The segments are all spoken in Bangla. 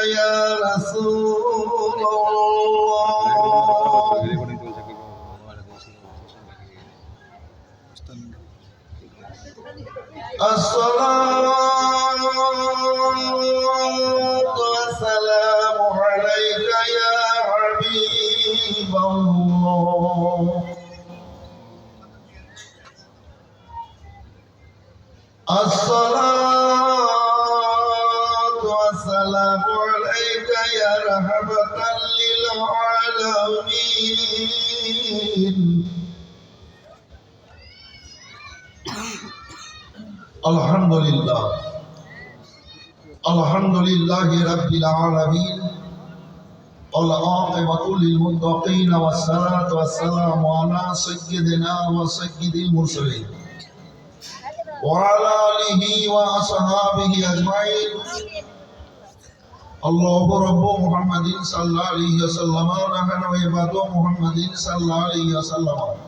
يا رسول الله الصلاة والسلام عليك يا حبيب الله الصلاة والسلام عليك يا رحمة للعالمين الحمد لله رب العالمين والعاقبة للمتقين والصلاة والسلام على سيدنا وسيد المرسلين وعلى آله وأصحابه أجمعين الله رب محمد صلى الله عليه وسلم ونحن عباد محمد صلى الله عليه وسلم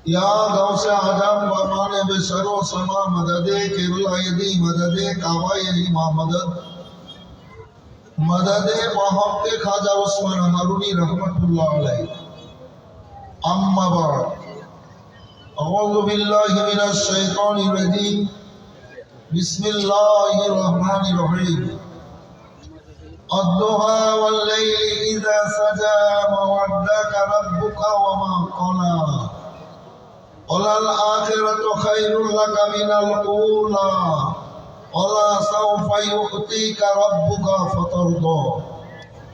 या गौस आजम बमाने बेशरो समा मददे किबलायदी मददे कावायदी मदद मददे महक्के खाजा उस्मान हारूनी रहमतुल्लाह अलैहि अम्मा बाद अऊज़ु बिल्लाहि मिनश शैतानिर रजीम बिस्मिल्लाहिर रहमानिर रहीम अद्दुहा वल लैलि इज़ा सजा मा वद्दका रब्बुका व मा क़ला وَلَلْآخِرَةُ خَيْرٌ لَكَ مِنَ الْأُولَى وَلَسَوْفَ يُؤْتِيكَ رَبُّكَ فَتَرْضَىٰ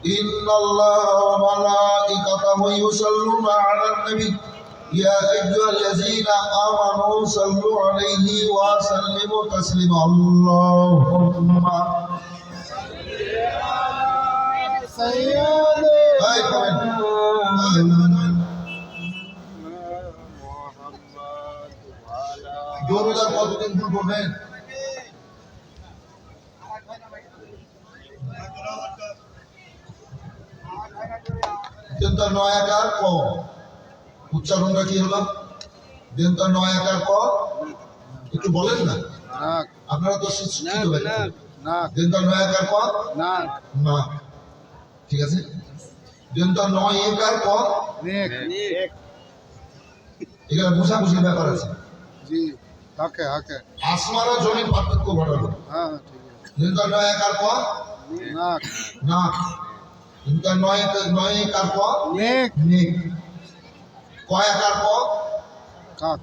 إِنَّ اللَّهَ وَمَلَائِكَتَهُ يُصَلُّونَ عَلَى النَّبِيِّ يَا أَيُّهَا الَّذِينَ آمَنُوا صَلُّوا عَلَيْهِ وَسَلِّمُوا تَسْلِيمًا اللهم سيدنا জোরদার কতদিন ভুল করবেন দিনটা নয় আকার ক উচ্চারণটা কি হলো দিনটা নয় আকার ক একটু বলেন না আপনারা তো শিক্ষিত দিনটা নয় আকার ক না ঠিক আছে দিনটা নয় আকার ক এখানে বুঝাবুঝির ব্যাপার আছে জি ওকে ওকে আসমান আর জমিন পার্থক্য ঘটালো হ্যাঁ ঠিক আছে দিনটা নয় আকার ক না না দিনটা নয় আকার ক নেক নেক কয় আকার ক কাক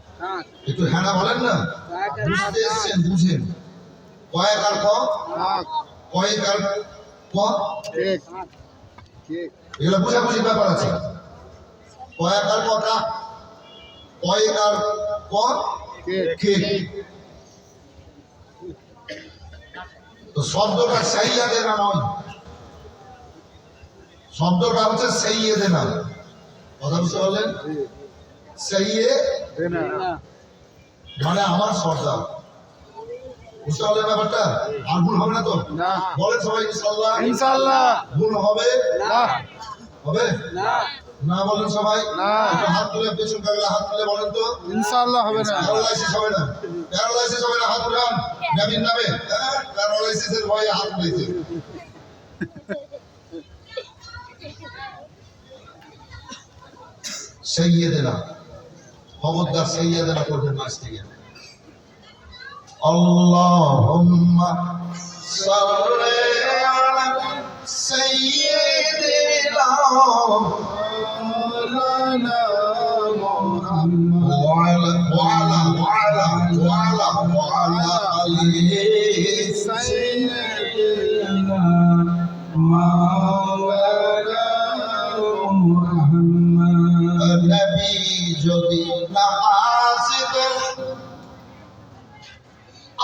একটু হ্যাঁ না বলেন না বুঝতে এসেছেন বুঝেন কয় আকার ক কাক কয় আকার ক ঠিক ঠিক এগুলো বুঝাবুঝির ব্যাপার আছে কয় আকার ক কাক কয় আকার ক তো শব্দটা সাইয়্যিদেনা নয় শব্দটা হচ্ছে সাইয়্যিদেনা কথা বুঝতে পারলেন সাইয়্যিদেনা মানে আমার সর্দার বুঝতে পারলেন ব্যাপারটা আর ভুল হবে না তো না বলেন সবাই ইনশাআল্লাহ ইনশাআল্লাহ ভুল হবে না হবে না না বলেন সবাই না হাত তুলে পেছন কাগলে হাত তুলে বলেন তো ইনশাআল্লাহ হবে না প্যারালাইসিস হবে না প্যারালাইসিস হবে না হাত উঠান নবীর নামে প্যারালাইসিসের ভয়ে হাত তুলেছে সাইয়্যিদেনা খবরদার সাইয়্যিদেনা করবেন না আজকে আল্লাহুম্মা সাল্লি আলা সাইয়্যিদিনা وعلى آله سيدنا مولانا محمد نبي যদি না আসিত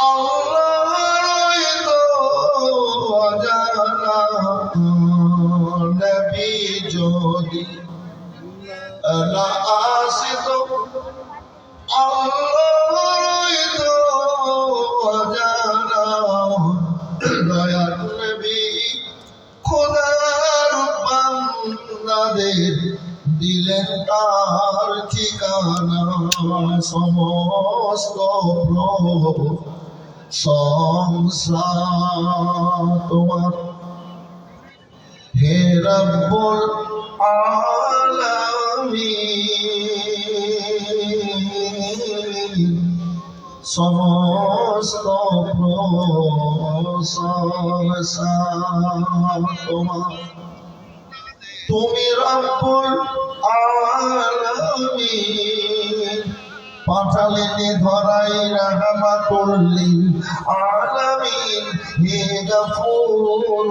আল্লাহর তো অজানা নবী যদি না আসিত আল্লাহর তো অজানা দয়ার নবী খোদার বান্দাদের দিলেন তার ঠিকানা সমস্ত সংসার তোমার হে রব্বুল আলামিন সমস্ত প্রশংসা তোমার। তুমি রব্বুল আলামিন পাঠালেন ধরাই রাহমাতুল লিল আলামিন হে গফুরুর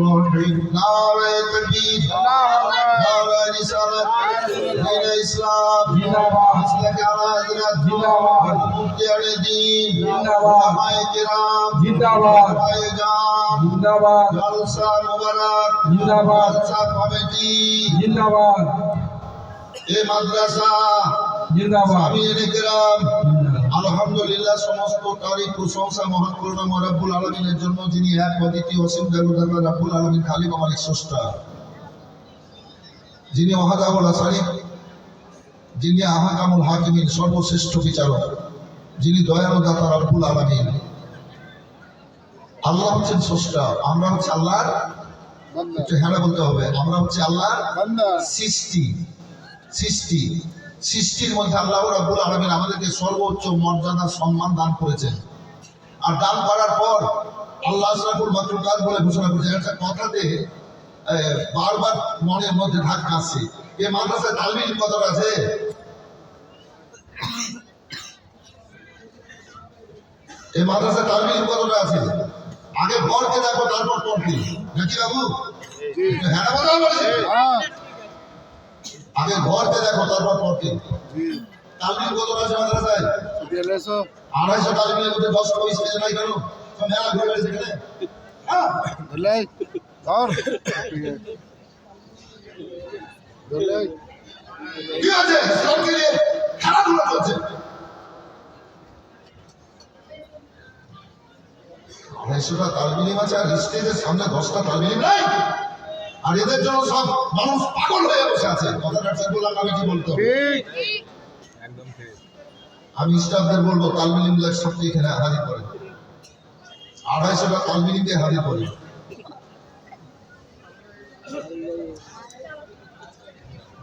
রহিম। নারে তাকবীর, নারে রিসালাত, নারে ইসলাম, মাসলাক আলা হযরত মুফতি দ্বীন, উলামায়ে কিরাম জিন্দাবাদ, জিন্দাবাদ, জলসা মুবারক জিন্দাবাদ, জলসা কমিটি জিন্দাবাদ, এই মাদ্রাসা জিন্দাবাদ, আমিরে কিরাম আলহামদুলিল্লাহ। সমস্ত তারিফ প্রশংসা মহান করুণাময় রব্বুল আলামিনের জন্য, যিনি এক অদ্বিতীয় অসীম দয়ালু রব্বুল আলামিন খালিক মালিক স্রষ্টা, যিনি ওয়াহদাহুল শারীক, যিনি আহকামুল হাকিমিন সর্বশ্রেষ্ঠ বিচারক, যিনি দয়ালু দাতা রব্বুল আলামিন। আল্লাহ হচ্ছেন স্রষ্টা, আমরা হচ্ছে আল্লাহর বান্দা। হ্যাঁ বলতে হবে, আমরা হচ্ছে আল্লাহর বান্দা। সৃষ্টির মধ্যে আল্লাহ রাব্বুল আলামিন আমাদেরকে সর্বোচ্চ মর্যাদা সম্মান দান করেছেন। আর দান করার পর আল্লাহ আশরাফুল মাখলুকাত বলে ঘোষণা করেছেন। একটা কথাতে বারবার মনের মধ্যে ধাক্কা আসছে, এই মাদ্রাসায় তালবিল কতটা আছে? এই মাদ্রাসায় তালবিল কতটা আছে? আগে ঘরকে দেখো, তারপর পড়তে, নাকি বাবু? হ্যাঁ বলা বলছে, আগে ঘরকে দেখো তারপর পড়তে। তালবিল কতটা আছে মাদ্রাসায়? 250 তালবিলের মধ্যে 10 20 পেজ নাই কেন? সব মেলা ঘুরে বেড়াচ্ছে এখানে। হ্যাঁ ধরলাই ধর ধরলাই কি আছে? সবকে নিয়ে খেলাধুলা চলছে। 250টা তালবিল আছে, আর স্টেজের সামনে 10টা তালবিল নাই, আর এদের জন্য সব মানুষ পাগল হয়ে বসে আছে। কথাটা ঠিক বললাম, আমি কি বলতো? একদম ঠিক। আমি স্টাফদের বলবো তালবিল সবটি এখানে হাজির করেন, 250টা তালবিলকে হাজির করেন।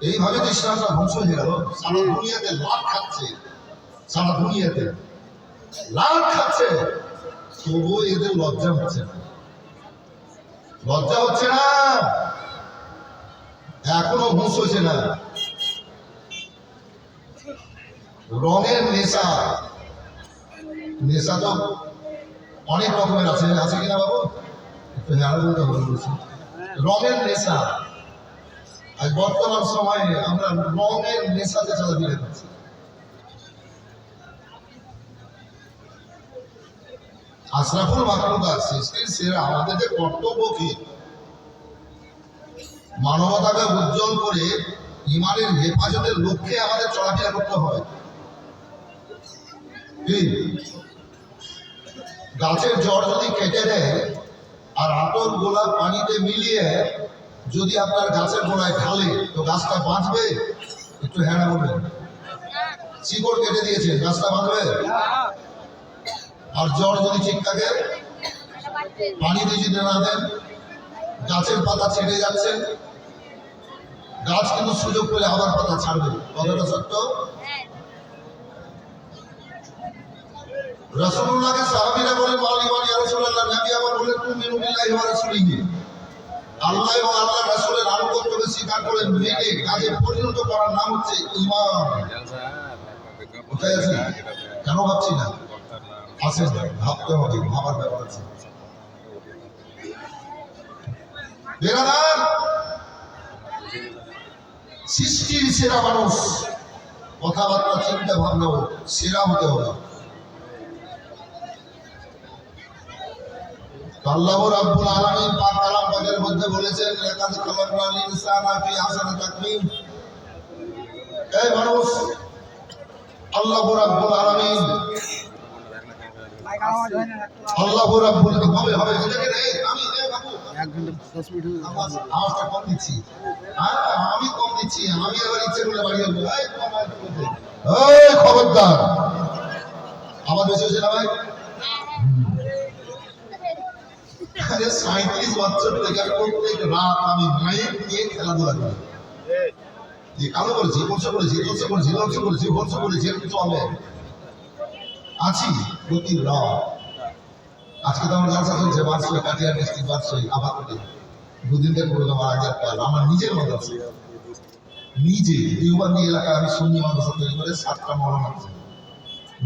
এইভাবে তো ইসলামটা ধ্বংস হয়ে গেল। সারা দুনিয়াতে লাভ খাচ্ছে, সারা দুনিয়াতে লাভ খাচ্ছে, তবুও এদের লজ্জা হচ্ছে না, লজ্জা হচ্ছে না, এখনো হুঁশ হয়েছে না। রঙের নেশা, নেশা তো অনেক রকমের আছে, আছে কিনা বাবু? একটু হ্যাঁ বলতে হবে। রঙের নেশা, আজ বর্তমান সময়ে আমরা রঙের নেশাতে চলাফেরা করছি। আশরাফুল মাখলুকাত, সৃষ্টির সেরা, আমাদের যে কর্তব্য কি? মানবতাকে উজ্জ্বল করে ইমানের হেফাজতের লক্ষ্যে আমাদের চলাফেরা করতে হবে। গাছের জড় যদি কেটে দেয় আর আতর গোলাপ পানিতে মিলিয়ে যদি আপনার গাছের গোড়ায় ঢালে, তো গাছটা বাঁচবে? একটু হ্যাঁ বলবেন। শিকড় কেটে দিয়েছে, গাছটা বাঁচবে? আর জড় যদি ঠিক থাকে, পানিতে যদি না দেন, গাছের পাতা ছেড়ে যাচ্ছে, গাছ কিন্তু সুযোগ পেলে আবার পাতা ছাড়বে। কথাটা সত্য? রাসূলুল্লাহকে সাহাবীরা বলেন মাওলিমান ইয়া রাসূলুল্লাহ, নবী আবার বলেন তুমিনু বিল্লাহি ওয়া রাসূলিহি, আল্লাহ এবং আল্লাহর রাসূলের আনুগত্যকে স্বীকার করে মেনে কাজে পরিণত করার নাম হচ্ছে ঈমান। কোথায় আছে? কেন ভাবছি না? আছে, ভাবতে হবে, ভাবার ব্যাপার আছে। বেরাদার, সৃষ্টির সেরা মানুষ, কথাবার্তা চিন্তা ভাবনাও সেরা হতে হবে। আল্লাহ রাব্বুল আলামিন পাক কালাম পাকের মধ্যে বলেছেন, লাকাদ খালাকনাল ইনসানা ফি আহসানি তাকওয়িম। এই মানুষ, আল্লাহ রাব্বুল আলামিন, আল্লাহ রাব্বুল হবে হবে এটাকে নেই। আমি বাবু 1 ঘন্টা 10 মিনিট আওয়াজটা কম দিচ্ছি। আমি কম দিচ্ছি, আমি এবার ইচ্ছে করে বাড়িয়ে দেব। এই খবরদার, আওয়াজ বেশি হচ্ছে না ভাই? 37 বছর থেকে প্রত্যেক রাত আমি মাইক নিয়ে খেলাধুলা করি। কালো করেছি, বর্ষা করেছি, দর্শা করেছি, লক্ষ্য করেছি, বর্ষা করেছি, এরকম চলে আছি প্রতি রাত। আজকে তো আমার জালসা চলছে, বার্ষিক কাটিয়া মিষ্টি বার্ষিক আবার করি 2 দিন থেকে করে দেবো। আমার নিজের মাদ্রাসা, নিজে দেওবান্দি এলাকায় আমি সুন্নি মাদ্রাসা তৈরি করে 7টা মরণ আছে।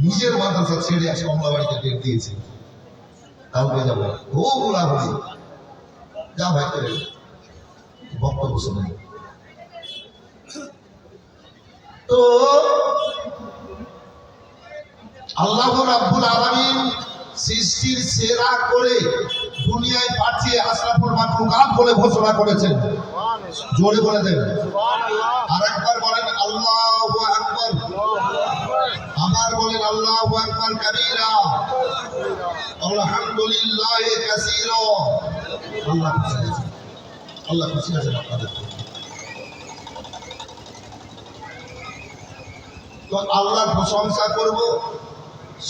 নিজের মাদ্রাসা ছেড়ে আসে কমলাবাড়িতে ডেট দিয়েছি, কালকে যাবো। ও বলা ভাই যা ভাই করে বক্তব্য শুনে। তো আল্লাহ রাব্বুল আলামিন সৃষ্টির সেরা করে দুনিয়ায় পাঠিয়ে আশরাফুল মাখলুকাত বলে ঘোষণা করেছেন। জোরে বলে দেন আরেকবার বলেন আল্লাহু আকবার। আবার বলেন আল্লাহু আকবার কাবীরা আলহামদুলিল্লাহি কাসীরা। আল্লাহ খুশি আছেন আপনাদের। তো আল্লাহর প্রশংসা করব,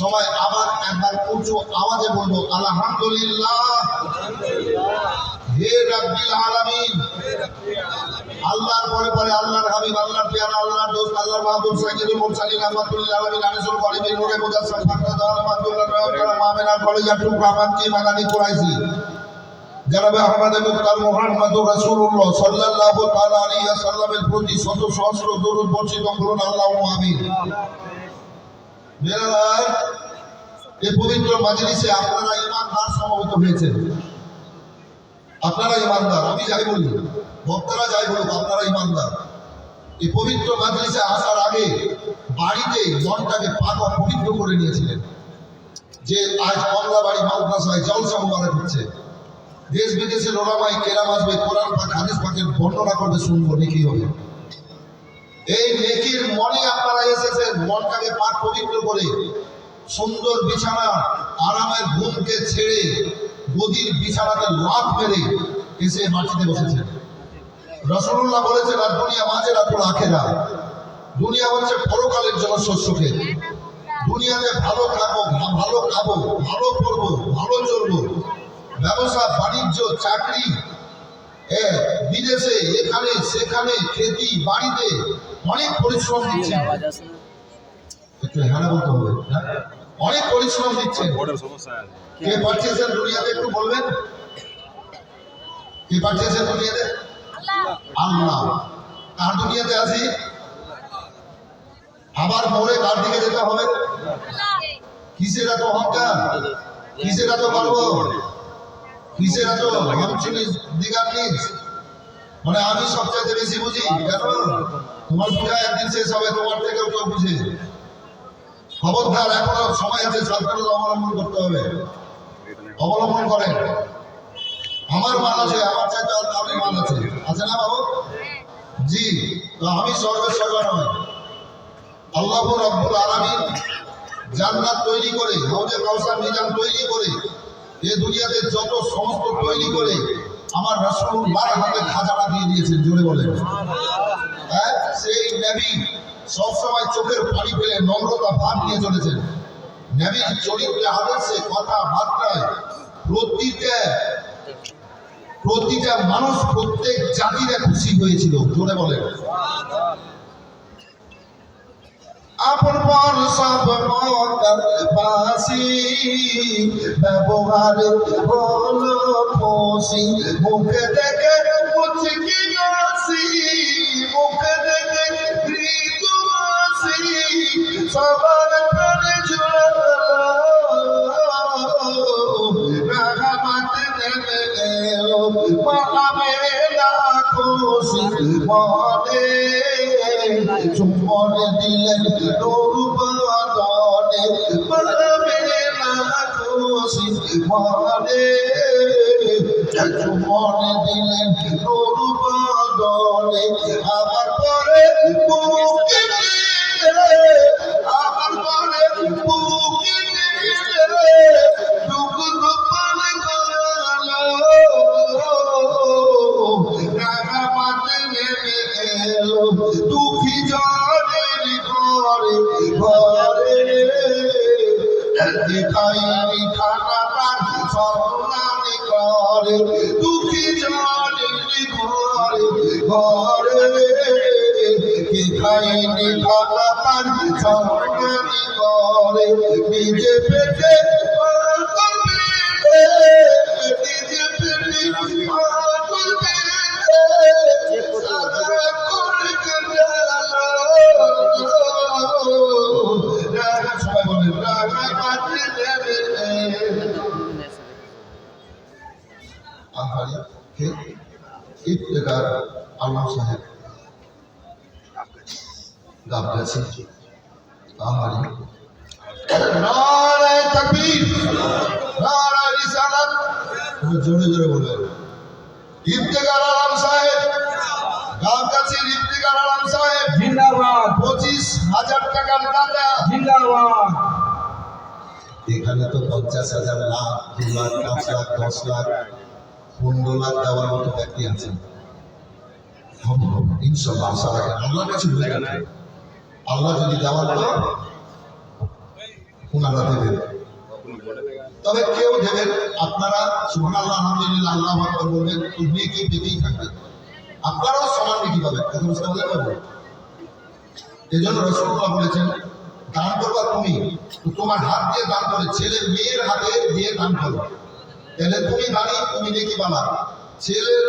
সময় আবার একবার উঁচু আওয়াজে বলবো আলহামদুলিল্লাহ। হে রাব্বিল আলামিন। আল্লাহর পরে পরে আল্লাহর হাবিব, আল্লাহর পিয়ারা, আল্লাহর দোস্ত, আল্লাহর মাহবুব সাইয়্যিদুল মুরসালিন রাহমাতুল্লিল আলামিন আনিসুল করিমের নূরে মুজাসসাম ফাকরাত আলহামদুলিল্লাহ রাব্বিল মামিনার কলিজা টুকরা মানকি মাদানী কুরাইশি জনাবে আহমদ মুখতার মুহাম্মদুর রাসূলুল্লাহ সাল্লাল্লাহু তাআলা আলাইহি ওয়াসাল্লামের প্রতি শত সহস্র দরুদ বর্ষিত করুন আল্লাহুম্মা আমিন। এই পবিত্র মাজলিসে আপনারা ইমানদার সমবেত হয়েছেন। আপনারা ইমানদার, আমি যাই বলি, বক্তারা যাই বলুক, আপনারা ইমানদার। এই পবিত্র মাজলিসে আসার আগে বাড়িতে মনটাকে পাক ও পবিত্র করে নিয়েছিলেন যে আজ কমলাবাড়ি মাদ্রাসায় জলসা মুবারক হচ্ছে। দেশ বিদেশের ওলামায়ে কেরাম আসবে, কোরআন পাক হাদিস পাকের বর্ণনা করবে, শুনবো, নেকি হবে। এই নেকির মনে আপনারা এসেছেন, মনটাকে পাক পবিত্র করে সুন্দর বিছানা, আরামের ঘুমকে ছেড়ে গদির বিছানাতে লাফ মেরে এসে মাটিতে বসেছেন। রাসূলুল্লাহ বলেছেন আর দুনিয়া মাজেরাতুল আখিরা, দুনিয়া হচ্ছে পরকালের জন্য শস্যকে। দুনিয়াতে ভালো খাবো, ভালো খাবো, ভালো পড়বো, ভালো চলবো, ব্যবসা বাণিজ্য, চাকরি, বিদেশে, এখানে সেখানে, খেতি বাড়িতে অনেক পরিশ্রম দিচ্ছেন। একটু হ্যাঁ বলতে হবে, অনেক পরিশ্রম দিচ্ছেন। কে পাঠিয়েছেন দুনিয়াতে একটু বলবেন? কে পাঠিয়েছেন দুনিয়াতে? আল্লাহ। কার দুনিয়াতে আছি? আবার মরে কার দিকে যেতে হবে? কিসের এত অহংকার, কিসের এত গর্ব, কিসের এত দিগার নিজ? মানে আমি সবচেয়ে বেশি বুঝি কেন? তোমার পূজা একদিন শেষ হবে, তোমার থেকেও কেউ বুঝে। খবরদার, এখনো সময় আছে, সাবধানতা অবলম্বন করতে হবে। অবলম্বন করেন। আমার মান আছে, আমার চাইতে আপনি মান আছে, আছে না বাবু? জি, তো আমি সর্বসর্বা নয়। আল্লাহ রাব্বুল আলামিন জান্নাত তৈরি করে, হাউজে কাউসার নিজাম তৈরি করে, এই দুনিয়াতে যত সমস্ত তৈরি করে আমার রাসূলুল্লাহর হাতে খাজানা দিয়ে দিয়েছেন। জোরে বলেন হ্যাঁ। সেই নবী সবসময় চোখের পানি ফেলে নম্রতা ভাব নিয়ে চলেছেন। নবীর চরিত্রে, আদর্শে, কথা বার্তায় প্রতিটা মানুষ, প্রত্যেক জাতিরা খুশি হয়েছিল। জোরে বলেন আপন পর সব মতাবাসী ব্যবহার বলো খুশি, মুখে দেখে মুচকি হাসি, মুখে দেখে মৃদুহাসি, সবার প্রাণে জোড়ালো রাহমাত নেমে এলো মালামে খুশি মনে। চুম্বন দিলেন নূর বদনে মালামে খুশি মনে। চুম্বন দিলেন নূর বদনে আবার পরে বুকে নিলে, আবার পরে বুকে নিলে দুঃখ গোপন করলো রাহমাত নেমে এলো দুঃখী জনের ঘরে ঘরে। দেখাইনি খানা তার সম্মানি দুঃখী জানি ঘরে ঘরে কি খাইনি খানা পান সঙ্গী করে নিজে পেটে নিজে পেটে সবাই বলেন ইফতেখার আলম সাহেব গাবগাছি আমারি নারায়ে তাকবীর নারায়ে রিসালাত জোরে জোরে বলবেন ইফতেখার আলম সাহেব গাবগাছি ইফতেখার আলম সাহেব জিন্দাবাদ 25,000 টাকার দাতা জিন্দাবাদ এখানে তো 50,000 লাখ 2 লাখ 5 লাখ 10 লাখ 15 লাখ দেওয়ার মতো ব্যক্তি আছেন ইনশাআল্লাহ আশা রাখেন আল্লাহর কাছে হয়ে যাবে আল্লাহ যদি দেওয়ার তো ওনারা দেবেন তবে কেউ দেবেন আপনারা সুবহানাল্লাহ আলহামদুলিল্লাহ আল্লাহু আকবার বলবেন নেকি পেতেই থাকবে আপনারাও সমান নেকি পাবেন কথা বুঝতে পারলেন এজন্য রাসূলুল্লাহ বলেছেন দান করবা তুমি তোমার হাত দিয়ে দান করে ছেলে মেয়ের হাতে দিয়ে দান করো তাহলে তুমি দানি তুমি নেকি পাবা ছেলের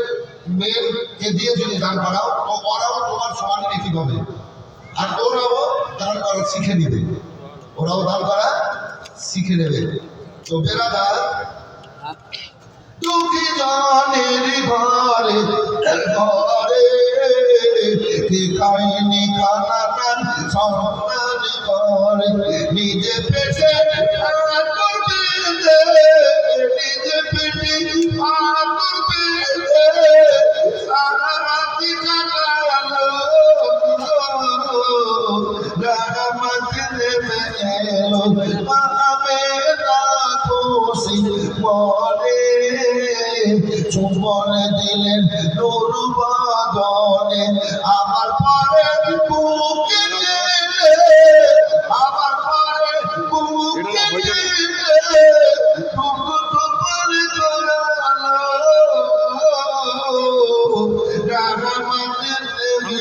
মেয়েকে দিয়ে যদি দান করাও তো ওরাও তোমার সমান নেকি পাবে আর ওরাও দান করা শিখে নেবে ওরাও দান করা শিখে নেবে তো বেরাদার দুঃখী জানের ঘরে ঘরে কি খাইনি খানা টান সন্তান করে নিজে পেটে করবে নিজে পেটে করবে সারা রাতি কাটালো রাহমত নেমে এলো আমেরা খুশি মনে চুম্বনে দিলেন নূর বদনে আমার পরে বুকে দিলে আমার পরে বুকে দিলে টুকু টুকু করালো রাহমত নেমে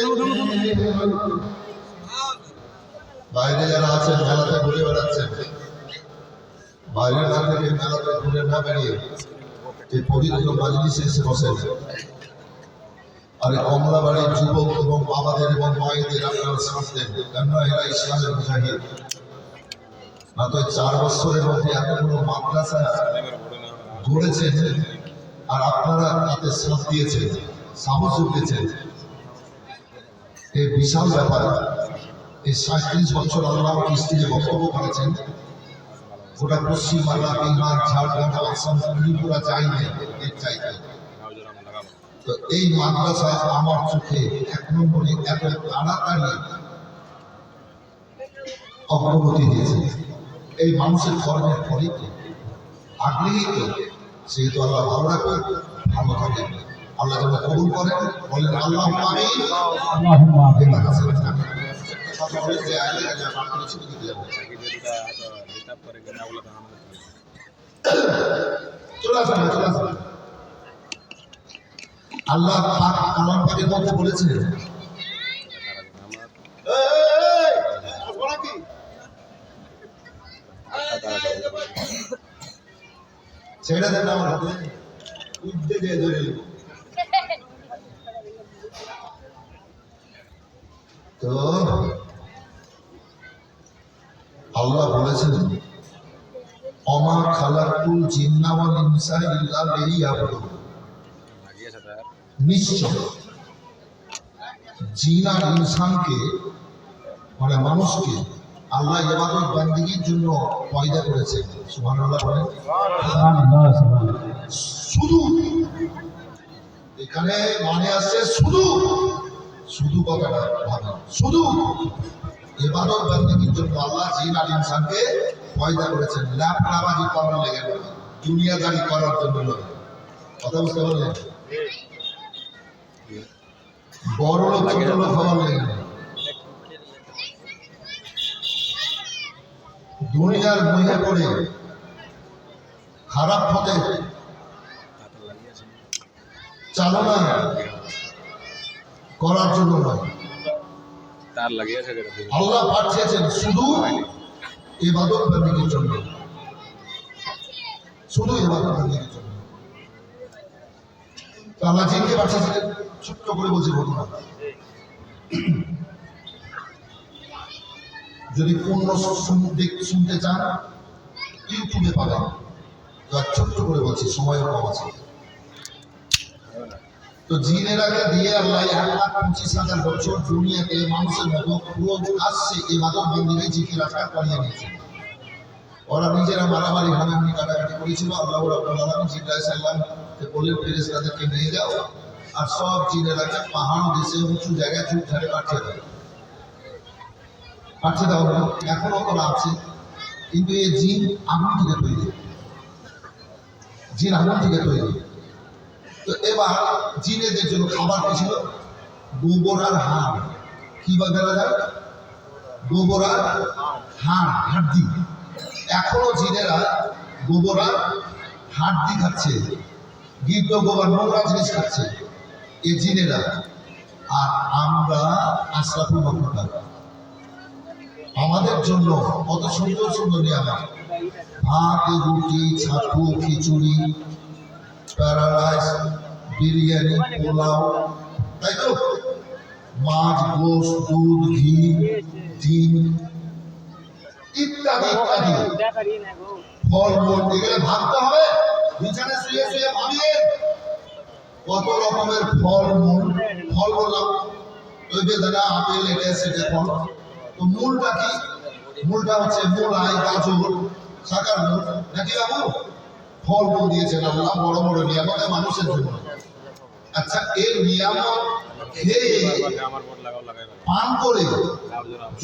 বাইরে যারা আছেন মেলাতে ঘুরে বেড়াচ্ছেন বাইরে না থেকে মেলাতে ঘুরে না বেরিয়ে এই পবিত্র মাজলিসে এসে বসেন আর কমলাবাড়ির যুবক এবং বাবাদের এবং মায়েদের আপনারা সাথ দেন কেননা এরা ইসলামের মুজাহিদ না তো 4 বছরের মধ্যে এতগুলো মাদ্রাসা গড়েছেন আর আপনারা তাতে সাথ দিয়েছেন সাহস দিয়েছেন এই বিশাল ব্যাপার এই 37 বছর আল্লাহ কিস্তিতে বক্তব্য করেছেন গোটা পশ্চিমবাংলা বিহার ঝাড়খণ্ড আসাম ত্রিপুরা চাইবে এর চাইতে তো এই মাদ্রাসা আমার চোখে 1 নম্বরে এত তাড়াতাড়ি অগ্রগতি দিয়েছে এই মানুষের কর্মের ফলে আগ্রহী তো সেহেতু আল্লাহ ভালো রাখবেন ভালো থাকেন আল্লাহ যেন কবুল করেন বলেন আল্লাহ আমিন আল্লাহ পাক কালাম পাকের মধ্যে বলেছেন ছেড়ে দেন আমার হাতে উদ্দে দিয়ে ধরে তো আল্লাহ বলেছেন অমা খালাকুল জিন্না ওয়াল ইনসা ইল্লা লিয়াবুদুন নিশ্চয় জিন আর ইনসানকে মানে মানুষকে আল্লাহ ইবাদত বান্দিগির জন্য পয়দা করেছেন সুবহানাল্লাহ বলেন শুধু এখানে মানে আছে শুধু শুধু কথাটা ভাবেন শুধু ইবাদত বান্দিগির জন্য আল্লাহ জিন আর ইনসানকে পয়দা করেছেন লাফাবাজি করার লেগে নয় দুনিয়াদারি করার জন্য নয় কথা বুঝতে পারলেন বড় লোক ছোট লোক হওয়ার লেগে নয় দুনিয়ার মহে পড়ে খারাপ পথে চালনা করার জন্য নয়, আল্লাহ পাঠিয়েছেন শুধু ইবাদত বন্দেগীর জন্য, শুধু ইবাদত বন্দেগীর জন্য। আল্লাহ জিনকে পাঠিয়েছিলেন, ছোট্ট করে বলছি ঘটনা। যদি পূর্ণ শুনতে চান ইউটিউবে পাবেন, ছোট্ট করে বলছি, সময় কম আছে। তো জিনেরাকে দিয়ে আল্লাহ 1,25,000 বছর দুনিয়াতে মানুষের মতো রোজ আসছে ইবাদত বন্দেগী জিকির আজকার করিয়ে নিয়েছে। ওরা নিজেরা মারামারি হানাহানি কাটাকাটি করেছিল। আল্লাহ রাব্বুল আলামিন জিবরাইল সাল্লামকে বললেন ফেরেশতাদেরকে নিয়ে যাও আর সব জিনেরাকে পাহাড় দেশে উঁচু জায়গায় ঝুঁক ঝাড়ে পাঠিয়ে দাও না। এখনো ওরা আছে, কিন্তু এই জিন আগুন থেকে তৈরি, জিন আগুন থেকে তৈরি। তো এবার জিনেদের জন্য খাবার কি ছিল? গোবর আর হাড়। কি বা বলা যায়? গোবর আর হাড়, হাড্ডি। এখনো জিনেরা গোবর আর হাড্ডি খাচ্ছে, গিদ্ধ গোবর নোংরা জিনিস খাচ্ছে এই জিনেরা। আর আমরা আশরাফুল মাখলুকাত, আমাদের জন্য কত সুন্দর সুন্দর নিয়ামত, ভাত, রুটি, ছাতু, খিচুড়ি, প্যারালাইস, বিরিয়ানি, পোলাও, তাই তো? মাছ, গোশত, দুধ, ঘি, ডিম ইত্যাদি ইত্যাদি, ফলমূল, এগুলো ভাবতে হবে। বিছানায় শুয়ে শুয়ে ভাবিয়ে কত রকমের ফলমূল, ফল বললাম ওই বেদানা, আপেল, এটা সেটা ফল। তো মূলটা কি? মূলটা হচ্ছে মূলাই, গাজর, শাকার মূল, নাকি বাবু? ফলমূল দিয়েছেন আল্লাহ, বড় বড় নিয়ামত মানুষের জন্য। আচ্ছা, এর নিয়ামত খেয়ে পান করে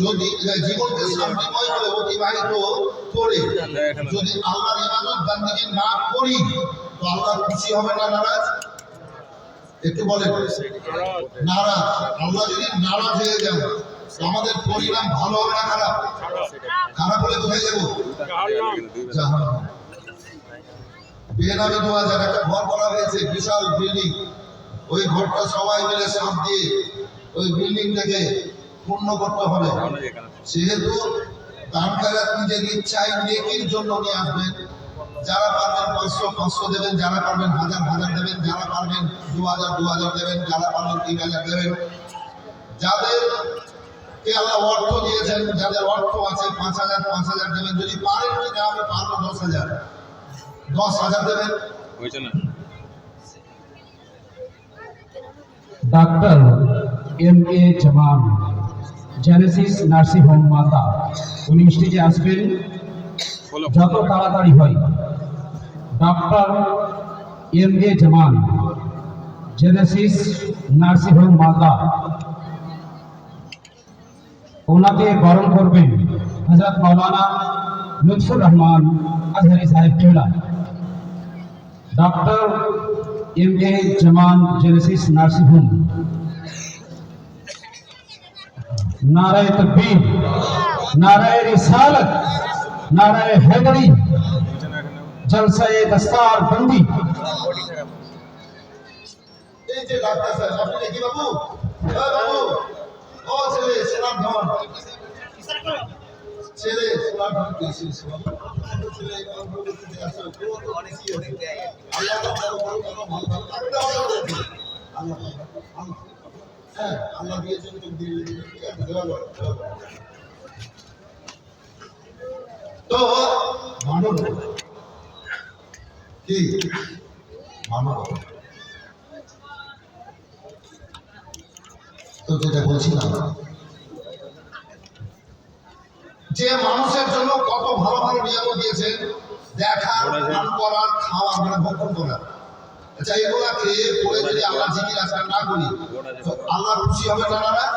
যদি জীবনকে শান্তিময় করে অতিবাহিত করে যদি আল্লাহর ইবাদত বন্দেগী না করি, তো আল্লাহ খুশি হবে না নারাজ? একটু বলেন, নারাজ। আল্লাহ যদি নারাজ হয়ে যান, আমাদের পরিণাম ভালো হবে না খারাপ? খারাপ হলে কোথায় যাবো? জাহান্নাম। বেনামে 2000 একটা ঘর করা হয়েছে, বিশাল বিল্ডিং। ওই ঘরটা সবাই মিলে সাপ দিয়ে ওই বিল্ডিংটাকে পূর্ণ করতে হবে। সেহেতু দান খায়রাত নিজের ইচ্ছায় নেকির জন্য নিয়ে আসবেন। যারা পারবেন 500 দেবেন, যারা পারবেন 1000 দেবেন, যারা পারবেন 2000 দেবেন, যারা পারবেন 3000 দেবেন। যাদেরকে আল্লাহ অর্থ দিয়েছেন, যাদের অর্থ আছে 5000 দেবেন। যদি পারেন যে আমি পারবো 10,000 দেবেন। Doctor M.A. জামান, জেনেসিস নার্সিং হোম মাতা, উনি স্টেজে আসবেন যত তাড়াতাড়ি হয়। Doctor M.A. জামান, জেনেসিস নার্সিং হোম মাতা, ওনাকে বরণ করবেন হযরত মাওলানা লুৎফুর রহমান আজহারি সাহেব কেবলা। Doctor M.A. জামান, জেনেসিস নার্সিং হোম। नाराए तकबीर, नाराए रिसालत, नाराए हैदरी, जलसाए दस्तार बंदी। এই যে ডাক্তার স্যার, আপনি দেখি বাবু, বাবু, ও ছেলে সোনার ধন, ছেলে সোনার ধন দিয়েছি, ছেলে আল্লাহ দিয়েছেন, তো মানব কি মানব। তো যেটা বলছিলাম যে মানুষের জন্য কত ভালো ভালো নিয়ম দিয়েছেন, দেখা, পান করা, খাওয়া, মানে ভক্ষণ করা। আচ্ছা, এগুলা খেয়ে পরে যদি আল্লাহ জিকির আজকার না করি, তো আল্লাহ খুশি হবে না নারাজ?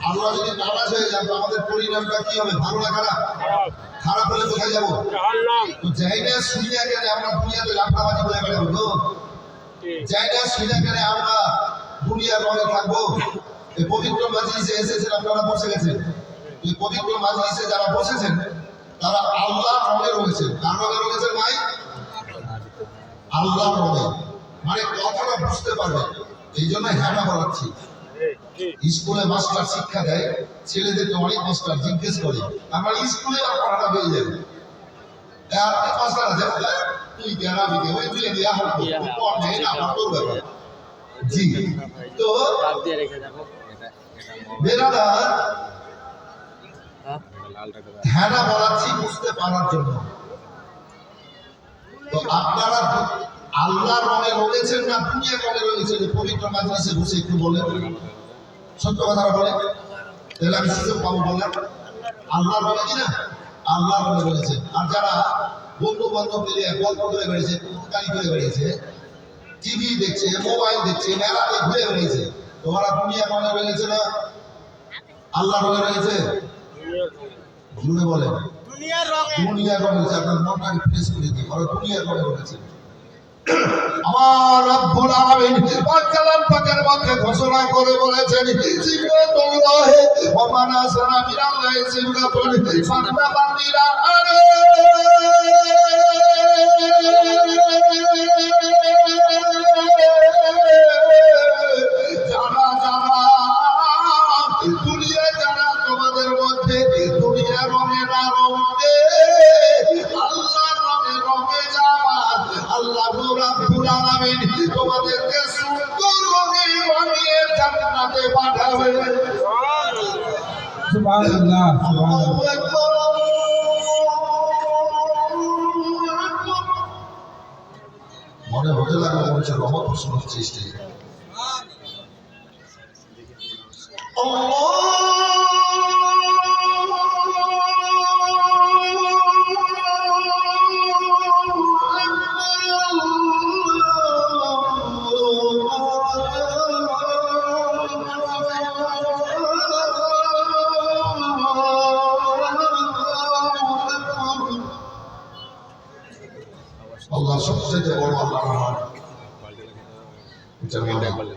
আল্লাহ যদি নারাজ হয়ে যান, তো আমাদের পরিণামটা কি হবে? ভালো না খারাপ? খারাপ হলে কোথায় যাবো? তো জায়গা শুনিয়া গেলে আমরা দুনিয়াতে লাফাবাজি করে বেড়াবো, জায়গা শুনিয়া গেলে আমরা দুনিয়ার রঙে থাকবো। এই পবিত্র মাজলিসে এসেছেন, আপনারা বসে গেছেন। এই পবিত্র মাজলিসে যারা বসেছেন তারা আল্লাহ রঙে রয়েছেন। কার রঙে রয়েছেন ভাই? আল্লাহ রঙে। মানে মানে কথাটা বুঝতে পারবে, এই জন্য হ্যাঁ বলাচ্ছি। স্কুলে মাস্টার শিক্ষা দেয়, ছেলেদেরকে অনেক মাস্টার জিজ্ঞেস করে আমরা স্কুলে পড়াটা হয়ে যাবে, মাস্টার আছে তুই গ্যারাবিকে ওই তুই দেওয়া হতো আমার তোর ব্যাপার। জি, তো বেরাদার হ্যাঁ বলাচ্ছি বুঝতে পারার জন্য। তো আপনারা আল্লাহর রঙে রয়েছেন না দুনিয়ার রঙে রয়েছেন? পবিত্র মাজলিসে বসে একটু বলেন, সত্য কথাটা বলে, তাহলে আমি সুযোগ পাবো বলেন। আল্লাহর রঙে কিনা? আল্লাহর রঙে রয়েছে। আর যারা বন্ধু বান্ধব মিলিয়ে গল্প করে বেড়েছে, গাড়ি করে বেড়েছে, টিভি দেখছে, মোবাইল দেখছে, মেলাতে ঘুরে বেড়েছে, তোমরা দুনিয়ার রঙে রয়েছে না আল্লাহর রঙে রয়েছে? জুড়ে বলেন দুনিয়ার রঙে রয়েছে। আপনার মনটাকে ফ্রেশ করে দিই, ওরা দুনিয়ার রঙে রয়েছে। আমার রব্বুল আলামিন পাক কালাম পাকের মধ্যে ঘোষণা করে বলেছেন, সিবগাতুল্লাহি ওয়া মান আসারা মিনাল্লাহি সিবগাতুন ফান্না বান্দিরা আরে যারা যারা দুনিয়া যারা তোমাদের মধ্যে দুনিয়া রঙে না রঙে আল্লাহর রঙে রঙে যাওয়া, আল্লাহ রাব্বুল আলামিন তোমাদেরকে সুন্দর রঙে রঙিয়ে জান্নাতে পাঠাবে। সুবহানাল্লাহ, সুবহানাল্লাহ। মনে হতে লাগলো মনে হচ্ছে রহমত প্রশ্ন হচ্ছে স্টেজে। আল্লাহ সবচেয়ে বড় আল্লাহ মহান। এটা বলে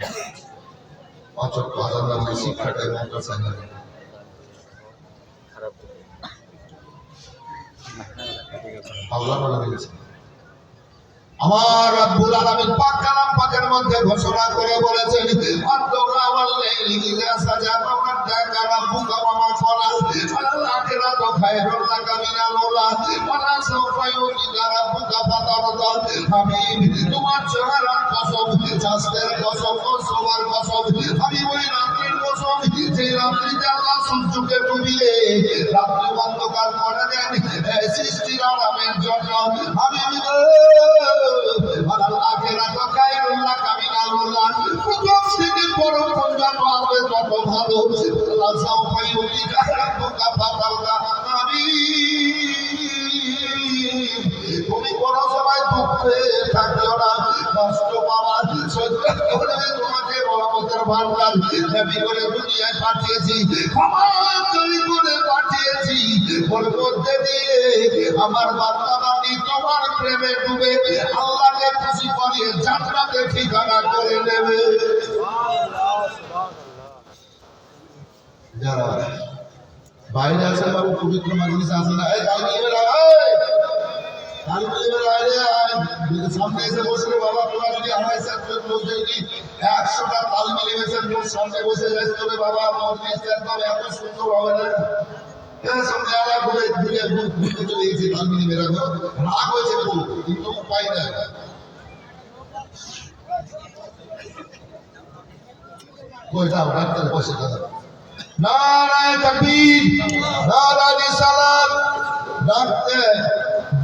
পাঁচ ওয়াক্ত আযান নামাজ শিক্ষাটা মাদ্রাসায় হয়। আল্লাহ বলেছেন, আমার রব্বুল আলামিন পাক কালাম পাকের মধ্যে ঘোষণা করে বলেছেন, আল্লাহু ওয়াল্লাইলি ইযা সাজা ওয়াদাকা রাব্বুকা ওয়া মা ক্বালা আল আখিরাতু খায়রুল লাকা মিনাল উলা ওয়া লা সাওফা ইউতিকা রাব্বুকা ফাতারদা। হাবিব তোমার চেহারার কসম, চাঁদের কসম, সোমার কসম, হাবিব ওই রাত্রির কসম যে রাত্রিতে আল্লাহ সূর্যকে ডুবিয়ে রাত্রি অন্ধকার করে দেন সৃষ্টির আরামের জন্য। হাবিব প্রথম থেকে পরম পর্যন্ত আসবে তত ভালো। তুমি কোনো সময় দুঃখে থাকলেও না, কষ্ট পাওয়ার সহ্য করে তোমাকে রহমতের ভান্ডার নবী করে দুনিয়ায় পাঠিয়েছি, ক্ষমা করে পাঠিয়েছি। ওর মধ্যে দিয়ে আমার বান্দা বান্দি তোমার প্রেমে ডুবে আল্লাহকে খুশি করিয়ে জান্নাতে ঠিকানা করে নেবে। যারা বাইরে আছে বাবু, পবিত্র মাজলিসে আছে না, এই তালিম ইলমের আয়, তালিম ইলমের আয়, সামনে এসে বসলে বাবা তোরা যদি 250 লোক যদি 100টা তালিম ইলমের লোক সামনে বসে যায় তবে বাবা মজলিস একদম এত সুন্দর হবে না। সঙ্গে আলাদা করে ঘুরে ঘুরতে চলে গেছে তালিম ইলমের আগে রাগ হয়েছে খুব, কিন্তু উপায় নাই। কইটা ডাক্তার বসে দাদা, নারায়ে তাকবীর, নারায়ে রিসালাত।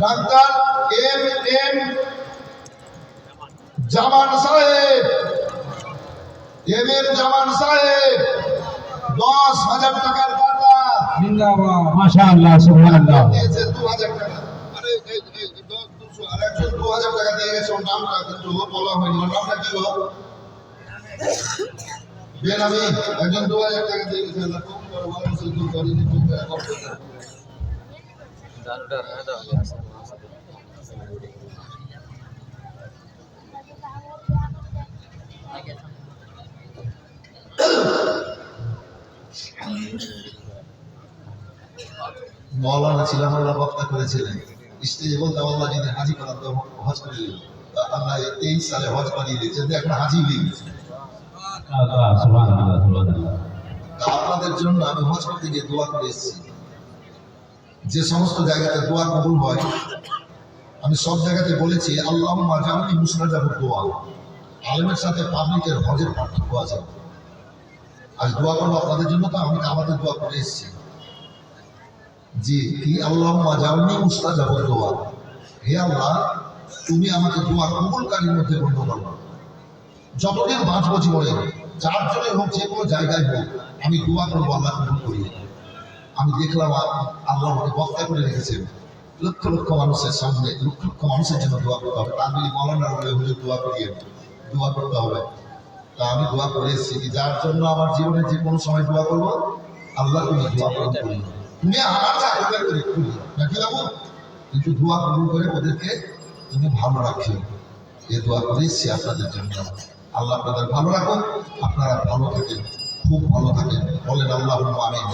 ডাক্তার এম জামান সাহেব, জামান সাহেব 10,000 টাকার দাতা। জিন্দাবাদ, মাশাআল্লাহ, সুবহানাল্লাহ। দিয়েছে 2,000 টাকা। আরে এই 200 আর 2,000 টাকা দিয়ে গেছে। ওর নামটা কিন্তু বলা হয়নি, ওর নামটা কি হলো? বেনামি একজন 2,000 টাকা দিয়ে গেছে। খুব বড় মানুষ, খুব গরিব, খুব মৌলানা ছিলাম, আল্লাহ বক্তা করেছিলেন স্টেজে বলতে আল্লাহ যদি হাজি করার তো হজ করে দিল। আল্লাহ 23 সালে হজ বানিয়ে দিয়েছে, এখন হাজি হয়ে গেছে। সুবহানাল্লাহ সুবহানাল্লাহ। আপনাদের জন্য আমি হজ করতে গিয়ে দোয়া করে এসেছি। যে সমস্ত জায়গাতে দোয়া কবুল হয় আমি সব জায়গাতে বলেছি আল্লাহুম্মা জাআলনি মুস্তাজাবুদ দোয়া। আলেমের সাথে পাবলিকের হজের পার্থক্য আছে। আজ দোয়া করবো আপনাদের জন্য, তো আমি আমাদের দোয়া করে এসেছি। জি কি আল্লাহুম্মা জাআলনি মুস্তাজাবুদ দোয়া। হে আল্লাহ, তুমি আমাকে দোয়া কবুলকারীর মধ্যে গণ্য করো। যতদিন বাঁচবো জীবনে, যার জন্য হোক, যে কোনো জায়গায় হোক, আমি দোয়া করবো আল্লাহ কবুল করি। আমি দেখলাম আল্লাহ আমাকে বক্তা করে রেখেছেন, লক্ষ লক্ষ মানুষের সামনে লক্ষ লক্ষ মানুষের জন্য দোয়া করতে হবে। আমি মৌলানা বলে হুজুর দোয়া করিয়ে দোয়া করতে হবে। তা আমি দোয়া করে এসেছি, যার জন্য আমার জীবনে যে কোনো সময় দোয়া করবো, আল্লাহ তুমি দোয়া কবুল করি। তুমি আমার চাকরি করে করি নাকি বাবু, কিন্তু দোয়া কবুল করে ওদেরকে তুমি ভালো রাখিও। এ দোয়া করে এসেছি আপনাদের জন্য। আল্লাহ আপনাদের ভালো রাখুন, আপনারা ভালো থাকেন, খুব ভালো থাকেন। বলেন আল্লাহুম্মা আমিন।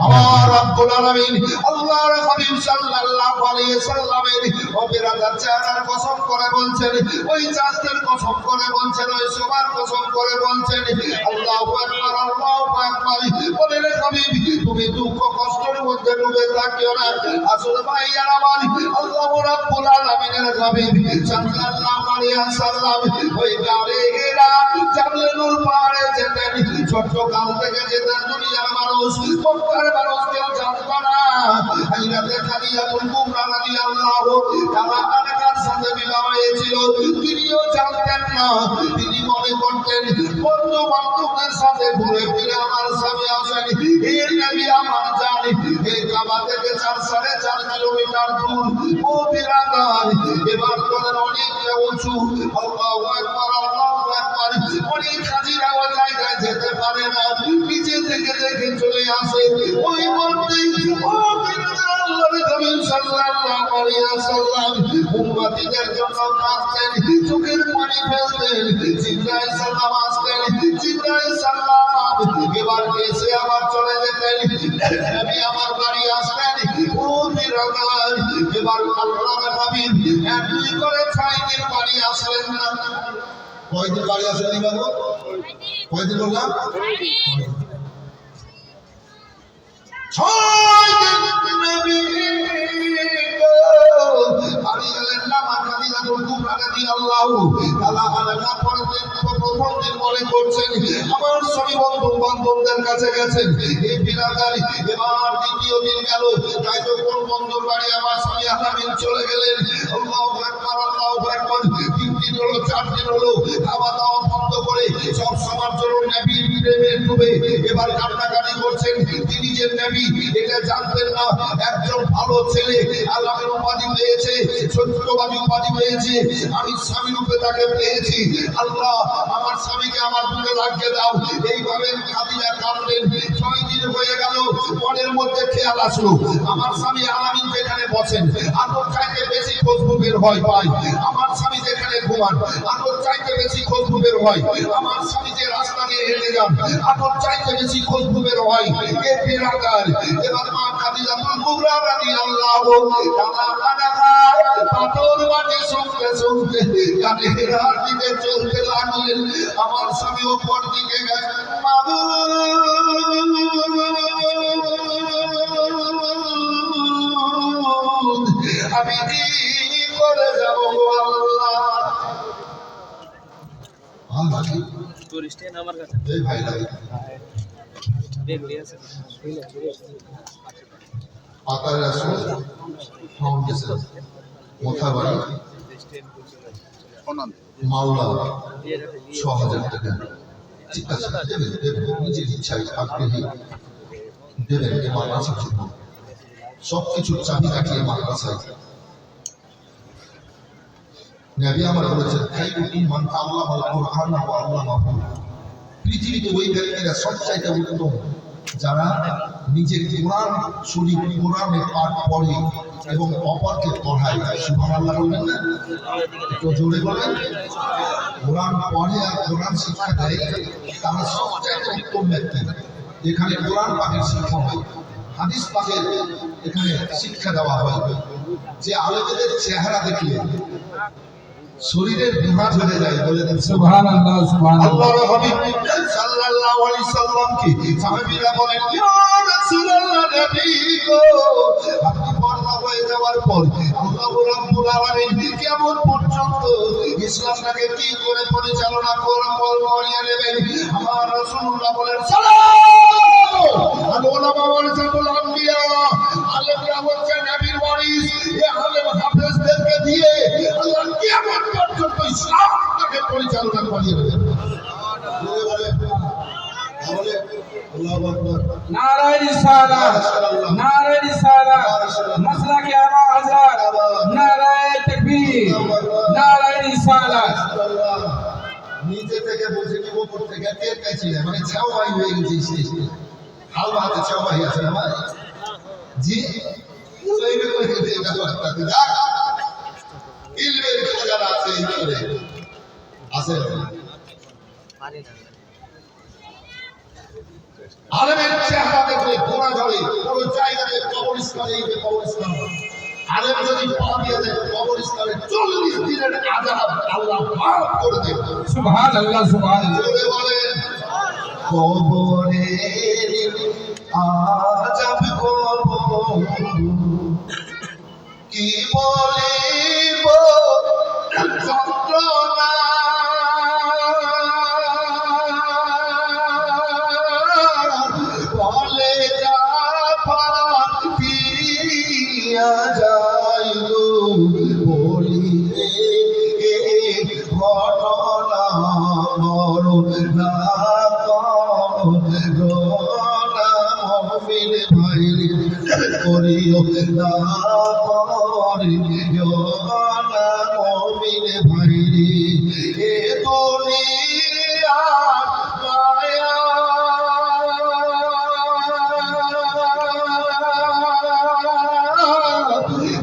আমার রব্বুল আলামিন আল্লাহর হাবিব সাল্লাল্লাহু আলাইহি সাল্লামের অবিরাদার চেহারার কসম করে বলছেন, ওই চাঁদের কসম করে বলছেন, ওই সোমার কসম করে বলছেন, আল্লাহু আকবার আল্লাহু আকবার। বলেন হাবিব, তুমি দুঃখ কষ্টের মধ্যে ডুবে থাকিও না। আসল ভাইয়া আমার আল্লাহ রব্বুল আলামিনের হাবিব সাল্লাল্লাহু আলাইহি সাল্লাম ওই গাড়িরা জাবলুল পাহাড়ে যেতেন। ছোট্ট কাল থেকে যেতেন, দুনিয়ার মানুষ মক্কার মানুষ কেউ জানতো না। হাজরাতে খাদিজাতুল কুবরা রাদিয়াল্লাহু তাআলা আনহার সাথে বিবাহ হয়েছিল, তিনিও জানতেন না। তিনি মনে করতেন বন্ধু বান্ধবদের সাথে ঘুরে ফিরে আমার স্বামী আসেন, এর নবী আমার জানি এই কাবা থেকে 4.5 কিলোমিটার দূর। ও বিরাদার, এবার তোদের অনেকটা উঁচু। আল্লাহু আকবার আল্লাহু আকবার। অনেক হাজিরা ওই জায়গায় যেতে পারে না, নিচে থেকে দেখে চলে আসে। ওই মধ্যে ও বিরাদার আল্লাহর হাবিব সাল্লাল্লাহু আলাইহি সাল্লাম উম্মতিদের জন্য কাঁদতেন, চোখের পানি ফেলতেন। জিবরাইল সাল্লাম আসতেন, জিবরাইল সাল্লাম এবার এসে আবার চলে যেতেন। নবী আমার বাড়ি আসতেন। ও বিরাদার, এবার আল্লাহর হাবিব 1-2 করে 6 দিন বাড়ি আসলেন না। কয়দিন বাড়ি আসলেন বাবু? কয়দিন বললাম? 6 দিন নবী বাড়ি গেলেন না। মা খাদিজাতুল কুবরা রাদিয়াল্লাহু তাআলা আনহা প্রথম দিন মনে করছেন আমার স্বামী বন্ধু বান্ধবদের কাছে গেছেন। এই বিরাদারি এবার দ্বিতীয় দিন গেল, তাই তো কোন বন্ধুর বাড়ি আমার স্বামী আলামিন চলে গেলেন। আল্লাহু আকবার আল্লাহু আকবার। 3 দিন হলো, 4 দিন হলো, খাওয়া দাওয়া বন্ধ করে সব সময়ের জন্য নবীর প্রেমে ডুবে এবার কান্নাকাটি করছেন। তিনি যে নবী এটা জানতেন না। একজন ভালো ছেলে আল্লাহর উপাধি পেয়েছে, সত্যবাদী উপাধি পেয়েছে, আমি স্বামী রূপে তাকে পেয়েছি। আল্লাহ আমার স্বামীকে আমার বুকে লাগিয়ে দাও। এইভাবে খাদিজা কাঁদলেন। 6 দিন হয়ে গেল, মনের মধ্যে খেয়াল আসলো আমার স্বামী আলামিন যেখানে বসেন আলোর চাইতে বেশি খুশবু বের হয় পাই। আমার স্বামী যেখানে ঘুমান আলোর চাইতে বেশি খুশবু বের হয়। আমার স্বামী যে রাস্তা দিয়ে হেঁটে যান আলোর চাইতে বেশি খুশবু বের হয়। এ বিরাদার, এবার মা খাদিজাতুল কুবরা রাদিয়াল্লাহু তাআলা আনহা পাথর বাটে শুনতে শুনতে কানে হেরার দিকে চলতে লাগলেন। আমার স্বামী উপর দিকে গেছে, আমি কি করে যাব আল্লাহ। আমার কাছে এই ভাই লাগে দেখলি আছে পাতার রাসূল ফাউন্ডেশন মোথাবাড়ি মাওলা ৬,০০০ টাকা। ঠিক আছে, দেবেন দেবেন, নিজের ইচ্ছায় আগ্রহী দেবেন। এই মাদ্রাসার জন্য সব কিছুর চাবি রাখিয়ে মাদ্রাসায় নবী আমার বলেছেন খায়রুকুম মান আল্লামাল কুরআন ওয়া আল্লামাহু। পৃথিবীতে ওই ব্যক্তিরা সবচাইতে উত্তম যারা নিজে কোরআন শরীফ কোরআনের পাঠ পড়ে এবং অপরকে পড়ায়। সুবহানাল্লাহ বলবেন না? একটু জোরে বলেন। কোরআন পড়ে আর কোরআন শিক্ষা দেয়, তারা সবচাইতে উত্তম ব্যক্তি। এখানে কোরআন পাঠের শিক্ষা হয়, হাদিস পাঠের এখানে শিক্ষা দেওয়া হয়। যে আলেমদের চেহারা দেখলে শরীরের গুনাহ ঝরে যায়। বলে দেন সুবহানাল্লাহ সুবহানাল্লাহ। আল্লাহর হাবিব সাল্লাল্লাহু আলাইহি সাল্লামকে সাহাবীরা বলেন, ইয়া রাসূলুল্লাহ, নবী গো, আপনি পর্দা হয়ে যাওয়ার পর আল্লাহ রাব্বুল আলামিন কিয়ামত পর্যন্ত ইসলামটাকে কি করে পরিচালনা করিয়ে নেবেন? আমার রাসূলুল্লাহ বলেন, সালাম আল উলামা ওয়ারাসাতুল আম্বিয়া, আলেমরা হচ্ছে নবীর ওয়ারিস। এই আলেম হাফেজদেরকে দিয়ে আল্লাহ কিয়ামত পর্যন্ত ইসলামটাকে পরিচালনা করিয়ে নেবেন। আল্লাহু আকবার। নারায়ে রিসালাত, নারায়ে রিসালাত, মাসলাকে আলা হযরত, নারায়ে তাকবীর, নারায়ে রিসালাত। নিচে থেকে বলছে কি উপর থেকে টের পেয়েছিল, মানে ছাওয়াই হয়ে গেছে স্টেশনে। হালবা হাতে ছাওয়াই আছে আমার জি সেইটা করে গেছে। এটা করতে যাক ইলমের খাজানা আছে এই করে আছে। আলেমের চেহারা দেখলে গোনা ঝরে, কোন জায়গায় কবরস্থানে এই যে কবরস্থান, আলেম যদি পা দিয়ে দেয় কবরস্থানে 40 দিনের আযাব আল্লাহ মাফ করে দেবে। সুবহানাল্লাহ সুবহানাল্লাহ। জোরে বলেন, কবরের আযাব কবর কি বলিব যন্ত্রণা, বলে জাফর ফিরিয়া যাইল, বলিলে ঘটনা মরণ না করোনা, মমিন ভাইরে করিও না করিও না, মমিন ভাইরে এ দুনিয়া মায়া,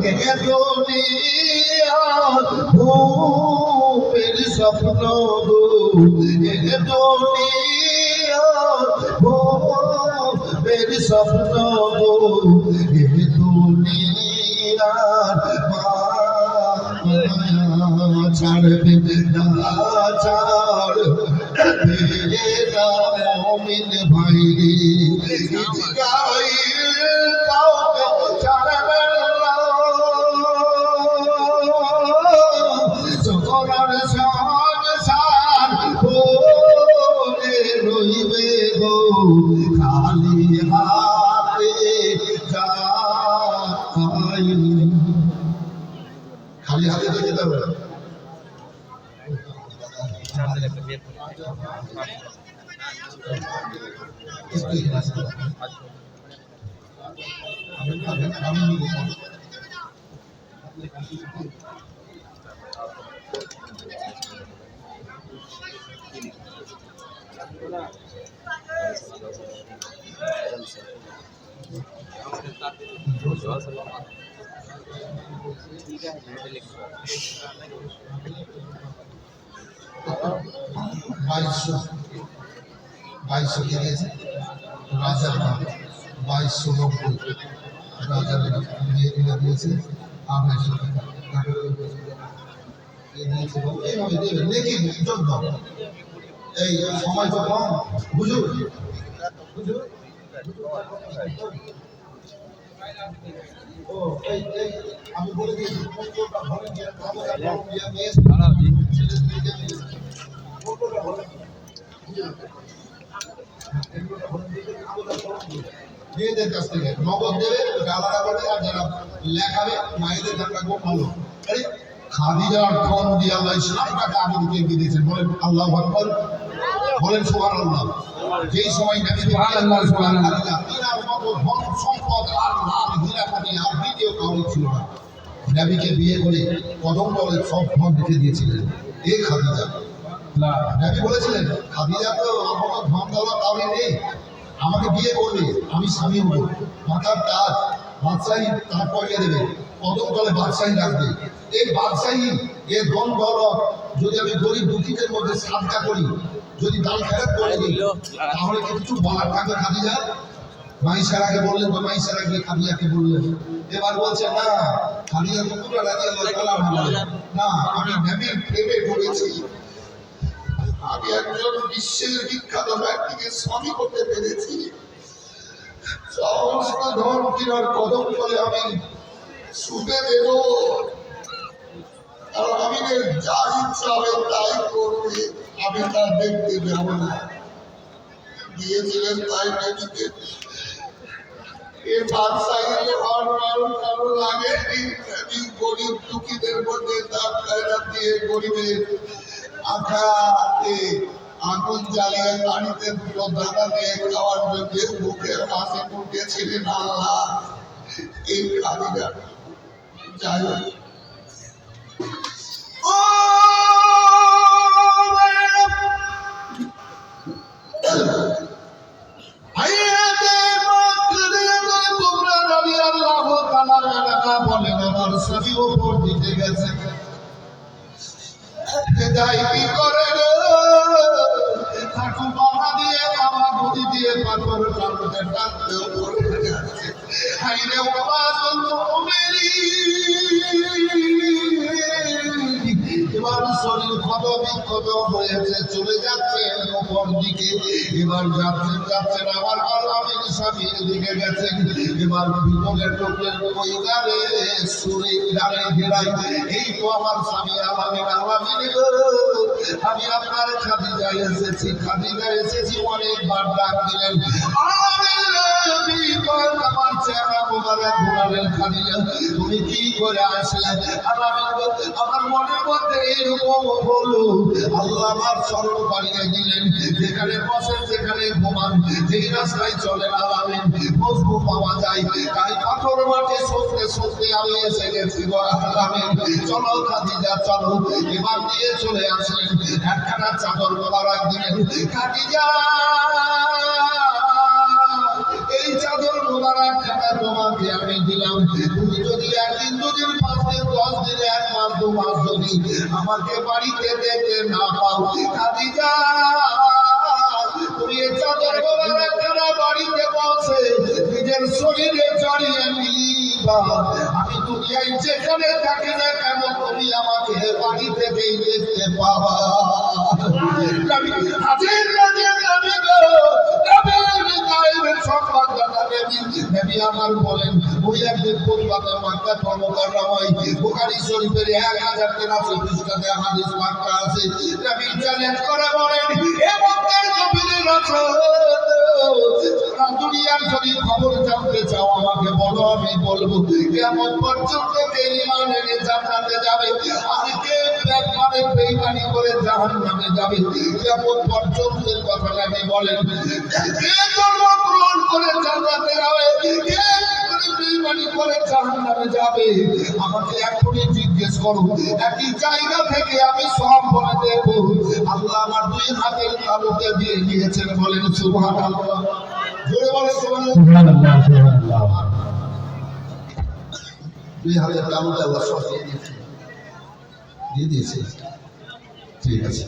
এ দুনিয়া ভূপের স্বপ্ন, এ দুনিয়া ভূপের স্বপ্ন, এ দুনিয়ার মায়া ছাড়বে না, ছাড়বে না মুমিন ভাইরে, ইসরাইল কাউকে ছাড়বে না, সকলের সংসার পড়ে রইবে গো, খালি হাতে যাই, খালি হাতে তো যেতে হবে। বাইশশো কে দিয়েছে রাজার নাম, 2290 রাজার নাম দিয়ে দিয়েছে 250 টাকা। এইভাবে দেবেন নেকির জন্য। এই সময় তো কম, বুঝুন আমি বলে দিয়েছি মেয়েদের কাছ থেকে নগদ দেবে, আলাদা করবে, আর যারা লেখাবে মায়েদের দামটা খুব ভালো। আরে খাদিজার ধন দিয়ে আল্লাহ ইসলামটাকে আমাদেরকে দিয়েছেন। বলেন আল্লাহু আকবার, বলেন সুবহানাল্লাহ। যেই সময় নবী সুবহানাল্লাহ সুবহানাল্লাহ তিনার মতো ধন সম্পদ আর লাভ হীরামণি আর দ্বিতীয় কাউরি ছিল না। নবীকে বিয়ে করে কদম তলে সব ধন রেখে দিয়েছিলেন এই খাদিজা। নবী বলেছিলেন, খাদিজা তো আমার ধন দৌলত কাউরি নেই, আমাকে বিয়ে করবে, আমি স্বামী হবো, মাথার তাজ বাদশাহী তার পরিয়ে দেবে, কদম তলে বাদশাহী রাখবে। এই বাদশাহী এর ধন দৌলত যদি আমি গরিব দুঃখীদের মধ্যে সাদকা করি, যদি দান খেরাত করে দিই, তাহলে কি কিছু বলার থাকবে? খাদিজা মাইশারাকে বললেন, তো মাইশারা গিয়ে খাদিজাকে বললেন, এবার বলছে না খাদিজা কুবরা রাদিয়াল্লাহু তাআলা না, আমি নবীর প্রেমে পড়েছি, আমি একজন বিশ্বের বিখ্যাত ব্যক্তিকে স্বামী করতে পেরেছি, সমস্ত ধন কিনার কদম করে আমি সুখে দেব, কারণ আমি যা ইচ্ছা হবে তাই করবে, আমি তা দেখতে যাব না। দিয়েছিলেন তাই নবীকে। এই বাদশাহীর কারো লাগেনি, নবী গরিব দুঃখীদের মধ্যে দাম খয়রাত দিয়ে গরিবের আখাতে আগুন জ্বালিয়ে পানিতে দুটো দানা দিয়ে খাওয়ার জন্য মুখের হাসি ফুটেছিলেন আল্লাহ। এই খাদিজা যাই হোক, বলেন আমার স্বামী উপর দিতে গেছে, যাই কি করে ঠাকুর বাবা দিয়ে বাবা নদী দিয়ে পাথর টানতে টানতে উপরে যাচ্ছে। হাইরে বাবা এবার শরীর ক্ষত হয়েছে, চলে যাচ্ছে উপর দিকে। এবার যাচ্ছেন আমার আল্লামের স্বামীর দিকে গেছেন। এবার ভিতরে টোকের ওই গানে সুরে গানে ঘেরাই, এই তো আমার স্বামী আলামিন আমি আপনার খাদিজা এসেছি, খাদিজা এসেছি, অনেকবার ডাক দিলেন আমার চেহারা মোবারক ঘোরালেন, খাদিজা তুমি কি করে আসলে? আমার মনের মধ্যে এইরকম হলো, আল্লাহ আমার স্মরণ বাড়িয়ে দিলেন, যেখানে বসেন যেখানে ঘুমান যেই রাস্তায় চলেন আলামিন বসবো পাওয়া যায়, তাই পাথর মাঠে সরতে সরতে আমি এসে গেছি আলামিন, চলো খাদিজা চলো। এবার দিয়ে চলে আসলেন, একখানা চাদর মোবারক দিলেন, খাদিজা এই চাদর মোবারক খানা তোমাকে আমি দিলাম, তুমি যদি একদিন দুদিন 5 দিন 10 দিন 1 মাস 2 মাস যদি আমাকে বাড়িতে দেখতে না পাও, খাদিজা তুমি এই চাদর মোবারক খানা বাড়িতে বসে নিজের শরীরে জড়িয়ে নিবা, আমি দুনিয়ায় যেখানে থাকি না কেন তুমি আমাকে বাড়ি থেকেই দেখতে পাবা। হাজির নবী গো, নবী আমার বলেন ওই একদিন পরিবারের মাক্কা মুকাররমায় বুখারী শরীফের 1083 পৃষ্ঠাতে হাদিস মাক্কা আছে, নবী চ্যালেঞ্জ করে বলেন এ মক্কার কবিরের রাসূল, দুনিয়ার যদি খবর জানতে চাও আমাকে বলো, আমি বলবো কিয়ামত পর্যন্ত কে ঈমান এনে জান্নাতে যাবে আর কে একবারে বেঈমানি করে জাহান্নামে যাবে, কিয়ামত পর্যন্তের কথা নবী বলেন। কে জন্মগ্রহণ করে জান্নাতে যাবে, কে বেঈমানি করে জাহান্নামে যাবে, আমাকে এখনই জিজ্ঞেস করো, একই জায়গা থেকে আমি সব বলে দেব। আল্লাহ আমার 2 হাতের তালুতে দিয়ে দিয়েছেন, বলেন সুবহানাল্লাহ, জোরে বলেন সুবহানাল্লাহ। 2 হাতের তালুতে আল্লাহ সব দিয়ে দিয়েছে, ঠিক আছে।